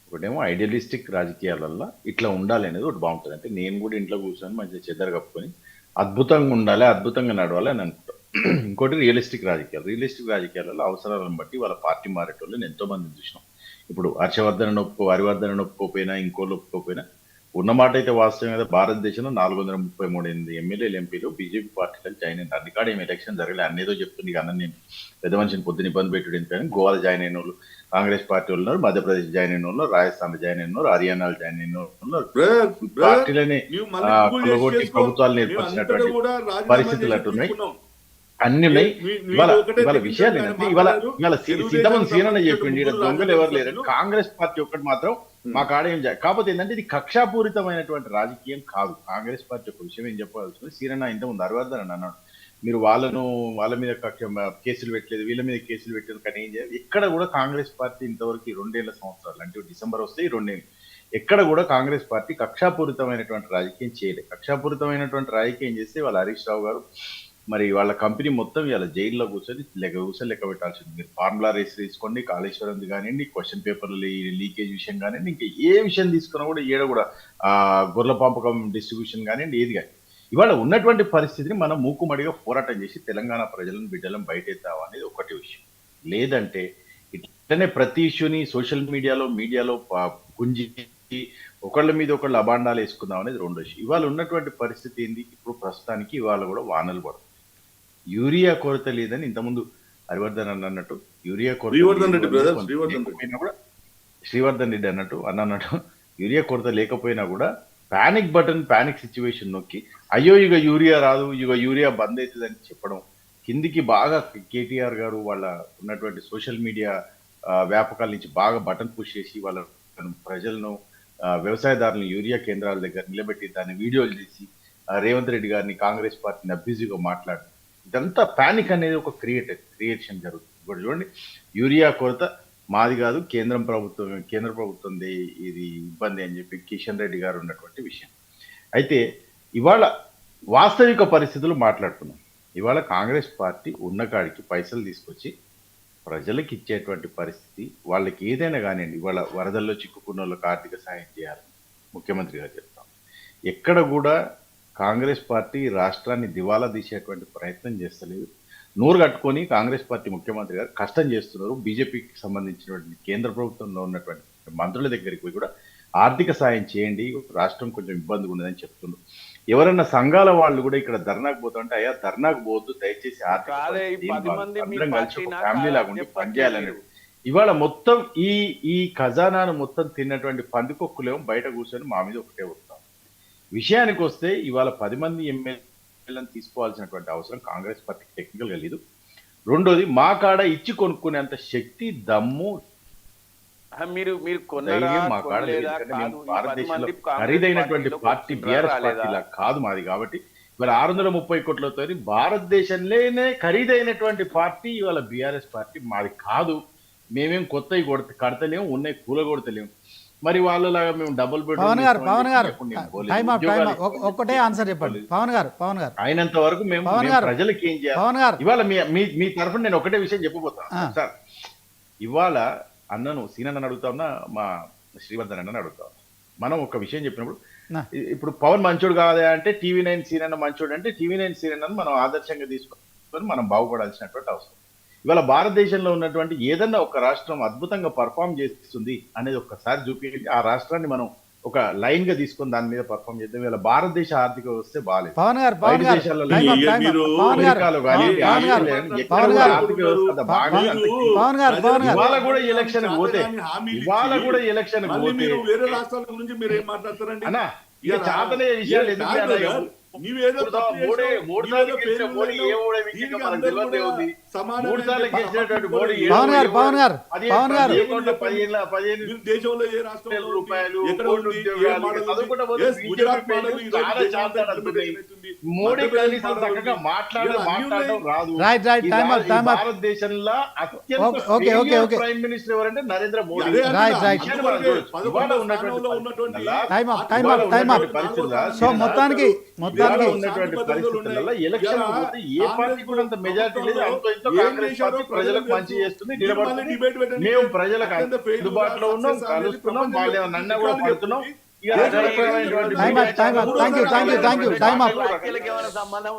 Speaker 5: ఒకటేమో ఐడియలిస్టిక్ రాజకీయాలల్లో ఇట్లా ఉండాలి అనేది ఒకటి బాగుంటుంది. అంటే నేను కూడా ఇంట్లో కూర్చొని మంచిగా చెద్దరు కప్పుకొని అద్భుతంగా ఉండాలి, అద్భుతంగా నడవాలి అని అనుకుంటాం. ఇంకోటి రియలిస్టిక్ రాజకీయాలలో అవసరాలను బట్టి వాళ్ళ పార్టీ మారేటోళ్ళని ఎంతో మంది చూసినాం. ఇప్పుడు హర్షవర్ధన్ హరివర్ధన్ ఒప్పుకోపోయినా ఇంకోళ్ళు ఒప్పుకోపోయినా ఉన్నమాట అయితే వాస్తవం కదా, భారతదేశంలో 438 ఎమ్మెల్యేలు ఎంపీలు బీజేపీ పార్టీలో జాయిన్ అయినారు. అధికారం ఏం ఎలక్షన్ జరగలేదు, అన్నేదో చెప్తుంది. ఇక అన్న నేను పెద్ద మనిషిని పొద్దున ఇబ్బంది పెట్టుడు ఎందుకని గోవాలో జాయిన్ అయిన వాళ్ళు కాంగ్రెస్ పార్టీ వాళ్ళు ఉన్నారు, మధ్యప్రదేశ్ జాయిన్ అయిన వాళ్ళు, రాజస్థాన్ జాయిన్ అయిన వాళ్ళు, హర్యానాలో జాయిన్ అయిన వాళ్ళు, పార్టీలని కొలగొట్టి ప్రభుత్వాలు ఏర్పరిచినటువంటి పరిస్థితులు అట్టున్నాయి, అన్ని ఉన్నాయి. ఇవాళ విషయాలు ఏంటంటే ఇవాళ సిద్ధమని సీనన్న చెప్పింది ఇక్కడ దొంగలు ఎవరు లేరని. కాంగ్రెస్ పార్టీ ఒక్కటి మాత్రం మా కాడ ఏం కాకపోతే ఏంటంటే ఇది కక్షాపూరితమైనటువంటి రాజకీయం కాదు. కాంగ్రెస్ పార్టీ ఒక విషయం ఏం చెప్పాల్సింది, సీనన్న ఇంతకుముందు హరివర్ధన్ అని అన్నాడు, మీరు వాళ్ళ మీద కేసులు పెట్టలేదు, వీళ్ళ మీద కేసులు పెట్టలేదు, కానీ ఏం చేయాలి? ఎక్కడ కూడా కాంగ్రెస్ పార్టీ ఇంతవరకు 2 సంవత్సరాలు అంటే డిసెంబర్ వస్తే 2 ఎక్కడ కూడా కాంగ్రెస్ పార్టీ కక్షాపూరితమైనటువంటి రాజకీయం చేయలేదు. కక్షాపూరితమైనటువంటి రాజకీయం చేస్తే వాళ్ళ హరీష్ రావు గారు మరి వాళ్ళ కంపెనీ మొత్తం ఇలా జైల్లో కూర్చొని లెక్క పెట్టాల్సింది. మీరు ఫార్ములా రేస్ తీసుకోండి, కాళేశ్వరం కానివ్వండి, క్వశ్చన్ పేపర్లు లీకేజ్ విషయం కానివ్వండి, ఇంకా ఏ విషయం తీసుకున్నా కూడా ఏడ కూడా గొర్రెల పంపకం డిస్ట్రిబ్యూషన్ కానివ్వండి, ఏది కానీ ఇవాళ ఉన్నటువంటి పరిస్థితిని మనం మూకుమడిగా పోరాటం చేసి తెలంగాణ ప్రజలను బిడ్డలను బయటెత్తాం అనేది ఒకటి విషయం. లేదంటే ఇట్లనే ప్రతి ఇష్యూని సోషల్ మీడియాలో గుంజి ఒకళ్ళ మీద ఒకళ్ళు అబాండాలు వేసుకుందాం అనేది రెండో విషయం. ఇవాళ ఉన్నటువంటి పరిస్థితి ఏంది? ఇప్పుడు ప్రస్తుతానికి ఇవాళ కూడా వానలు పడుతుంది. యూరియా కొరత లేదని ఇంతకుముందు హరివర్ధన్ అన్నట్టు యూరియా కొరత శ్రీవర్ధన్ రెడ్డి అన్నట్టు యూరియా కొరత లేకపోయినా కూడా ప్యానిక్ సిచ్యువేషన్ నొక్కి అయ్యో ఇక యూరియా రాదు, ఇక యూరియా బంద్ అవుతుందని చెప్పడం, కిందికి బాగా కేటీఆర్ గారు వాళ్ళ ఉన్నటువంటి సోషల్ మీడియా వ్యాపకాల నుంచి బాగా బటన్ పుష్ చేసి వాళ్ళ ప్రజలను వ్యవసాయదారులను యూరియా కేంద్రాల దగ్గర నిలబెట్టి దాన్ని వీడియోలు తీసి రేవంత్ రెడ్డి గారిని కాంగ్రెస్ పార్టీని అబ్యూజివ్గా మాట్లాడి ఇదంతా ప్యానిక్ అనేది ఒక క్రియేషన్ జరుగుతుంది. ఇప్పుడు చూడండి, యూరియా కొరత మాది కాదు కేంద్ర ప్రభుత్వంది ఇది ఇబ్బంది అని చెప్పి కిషన్ రెడ్డి గారు ఉన్నటువంటి విషయం. అయితే ఇవాళ వాస్తవిక పరిస్థితులు మాట్లాడుతున్నాం. ఇవాళ కాంగ్రెస్ పార్టీ ఉన్న కాడికి పైసలు తీసుకొచ్చి ప్రజలకు ఇచ్చేటువంటి పరిస్థితి, వాళ్ళకి ఏదైనా కానివ్వండి, ఇవాళ వరదల్లో చిక్కుకున్న వాళ్ళకి ఆర్థిక సాయం చేయాలని ముఖ్యమంత్రి గారు చెప్తాం. ఎక్కడ కూడా కాంగ్రెస్ పార్టీ రాష్ట్రాన్ని దివాలా తీసేటువంటి ప్రయత్నం చేస్తలేదు. నోరు కట్టుకొని కాంగ్రెస్ పార్టీ ముఖ్యమంత్రి గారు కష్టం చేస్తున్నారు. బీజేపీకి సంబంధించినటువంటి కేంద్ర ప్రభుత్వంలో ఉన్నటువంటి మంత్రుల దగ్గరికి పోయి కూడా ఆర్థిక సాయం చేయండి, రాష్ట్రం కొంచెం ఇబ్బందిగా ఉన్నదని చెప్తున్నారు. ఎవరన్నా సంఘాల వాళ్ళు కూడా ఇక్కడ ధర్నాకు పోతుంటే అయ్యా ధర్నాకు పోవద్దు, దయచేసి ఫ్యామిలీ లాగా పనిచేయాలనేది. ఇవాళ మొత్తం ఈ ఖజానాను మొత్తం తిన్నటువంటి పందికొక్కులేమో బయట కూర్చొని మా మీద ఒకటే వస్తాం. విషయానికి వస్తే ఇవాళ 10 మంది ఎమ్మెల్యేలను తీసుకోవాల్సినటువంటి అవసరం కాంగ్రెస్ పార్టీకి టెక్నికల్గా లేదు. రెండోది మా కాడ ఇచ్చి కొనుక్కునేంత శక్తి దమ్ము మా కాడ లేదు. భారతదేశంలో ఖరీదైనటువంటి పార్టీ బీఆర్ఎస్ పార్టీ లా కాదు మాది. కాబట్టి ఇవాళ 630 కోట్లతో భారతదేశంలోనే ఖరీదైనటువంటి పార్టీ ఇవాళ బీఆర్ఎస్ పార్టీ మాది కాదు. మేమేం కొత్తవి కడతలేము, ఉన్నాయి కూలగొడతలేము. మరి వాళ్ళలాగా మేము డబుల్
Speaker 1: పవన్ గారు ఒక్కటే ఆన్సర్ చెప్పండి. పవన్ గారు
Speaker 5: అయినంత వరకు మేము ప్రజలకి ఏం చేయాలి? ఇవాళ మీ తరఫున నేను ఒకటే విషయం చెప్పబోతాను సార్. ఇవాళ అన్నను సీనన్న అడుగుతా ఉన్నా, మా శ్రీవర్ధన్ అన్నని అడుగుతా ఉన్నా. మనం ఒక విషయం చెప్పినప్పుడు
Speaker 1: నా.
Speaker 5: ఇప్పుడు పవన్ మంచోడు కాదా అంటే TV9 సీనన్న మంచోడు అంటే TV9 సీనన్న మనం ఆదర్శంగా తీసుకొని మనం బాగుపడాల్సినటువంటి అవసరం. ఇవాళ భారతదేశంలో ఉన్నటువంటి ఏదన్నా ఒక రాష్ట్రం అద్భుతంగా పర్ఫామ్ చేస్తుంది అనేది ఒక్కసారి చూపించి ఆ రాష్ట్రాన్ని మనం ఒక లైన్ గా తీసుకొని దాని మీద పర్ఫామ్ చేద్దాం. ఇవాళ భారతదేశ ఆర్థిక వ్యవస్థ బాగాలేదు.
Speaker 1: పవన్ గారు
Speaker 5: బయట దేశాలలో
Speaker 1: time up,
Speaker 4: ఇక
Speaker 1: time up.
Speaker 4: మీరు
Speaker 1: పవన్ గారు,
Speaker 5: అమెరికాలో కానీ
Speaker 1: పవన్ గారు,
Speaker 5: ఎక్కడ
Speaker 1: పవన్
Speaker 5: కూడా
Speaker 1: గారు,
Speaker 5: ఆర్థిక వ్యవస్థ అంత బాగాలేదు.
Speaker 1: పవన్ గారు, పవన్ గారు.
Speaker 5: ఇవాళ కూడా ఎలక్షన్ పోతే పోతే
Speaker 4: మీరు వేరే రాష్ట్రాల గురించి మీరు ఏం మాట్లాడతారండి?
Speaker 5: అన్నా ఇక చాతనే విషయాలు ఎందుకు అన్నా?
Speaker 4: నీవేదో తప్పు చేసావు,
Speaker 5: మూడు
Speaker 4: నీవేదో
Speaker 5: సార్లు గెలిచిన
Speaker 4: పేరు
Speaker 5: మోడీ ఏ
Speaker 4: పెట్టావు.
Speaker 5: ఓడే విషయంగా
Speaker 4: దీనికి
Speaker 5: మనకు
Speaker 4: అందరూ
Speaker 5: తెలియదే
Speaker 4: కూడా
Speaker 5: ఉంది.
Speaker 4: సమానమే
Speaker 5: 3 సార్లు
Speaker 4: అంటే
Speaker 5: గెలిచినటువంటి
Speaker 4: పవన్
Speaker 5: మోడీ
Speaker 1: పవన్ గారు, పవన్ గారు, పవన్ గారు.
Speaker 5: 15
Speaker 4: మీరు దేశంలో ఏ రాష్ట్రంలో ఉంది?
Speaker 5: రూపాయలు,
Speaker 4: ఎక్కడ
Speaker 5: కోటి
Speaker 4: ఉంది? ఏ
Speaker 5: ఉద్యోగాలు,
Speaker 4: మోడల్ ఉంది?
Speaker 5: చదువుకుంటా పోతే
Speaker 4: Yes,
Speaker 5: BJP
Speaker 4: గుజరాత్ మోడల్
Speaker 5: పేర్లు
Speaker 4: ఈ రోజు
Speaker 5: చాలా
Speaker 4: దేశం
Speaker 5: చాలా
Speaker 4: అంతా
Speaker 5: అడుగుతున్నాయి.
Speaker 4: అవుతుంది.
Speaker 5: మోడీ
Speaker 4: మధ్యప్రదేశ్
Speaker 5: కనీసం
Speaker 4: మోడల్
Speaker 5: చక్కగా
Speaker 4: ఉంది.
Speaker 5: మాట్లాడడం రాదు.
Speaker 1: రైట్ రైట్,
Speaker 5: ఈ
Speaker 1: టైమ్ అప్, టైమ్ అప్.
Speaker 5: భారతదేశంలో
Speaker 1: okay, okay, okay.
Speaker 5: Prime minister ఎవరంటే నరేంద్ర మోడీ.
Speaker 4: అదే
Speaker 1: రైట్,
Speaker 4: అంటున్నా.
Speaker 1: రైట్.
Speaker 5: విషయాన్ని మనం చూడొచ్చు. ఇవాళ
Speaker 4: 11వ
Speaker 5: ఉన్నటువంటి
Speaker 4: స్థానంలో ఉన్నటువంటి
Speaker 1: టైమ్ అప్, టైమ్
Speaker 5: ఇవాళ
Speaker 1: అప్, టైమ్ అప్.
Speaker 5: ఉన్నటువంటి పరిస్థితుల్లో
Speaker 1: సో మొత్తానికి
Speaker 5: ఇవాళ ఉన్నటువంటి పరిస్థితులలో ఎలక్షన్ పోతే ఏ పార్టీ కూడా అంత మెజారిటీ లేదు. అంతో ఇంతో కాంగ్రెస్ పార్టీ ప్రజలకు మంచి చేస్తుంది, నిలబడుతుంది. మేము ప్రజలకు అందుబాటులో ఉన్నాం, కలుస్తున్నాం, వాళ్ళు ఏమన్నా కూడా పడుతున్నాం. ఇక రకరకాలైనటువంటి
Speaker 1: Time up, time up. Thank you, thank you, thank you. Time up.
Speaker 3: వ్యాఖ్యలకు ఏమైనా సంబంధం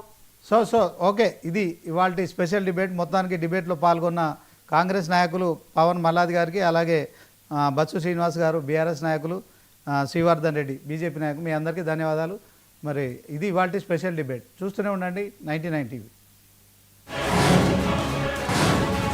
Speaker 1: సో ఓకే, ఇది ఇవాళ స్పెషల్ డిబేట్. మొత్తానికి డిబేట్లో పాల్గొన్న కాంగ్రెస్ నాయకులు పవన్ మల్లాది గారికి, అలాగే బచ్చు శ్రీనివాస్ గారు బీఆర్ఎస్ నాయకులు, శ్రీవర్ధన్ రెడ్డి బీజేపీ నాయకులు, మీ అందరికీ ధన్యవాదాలు. మరి ఇది ఇవాళ స్పెషల్ డిబేట్. చూస్తూనే ఉండండి 99 టీవీ.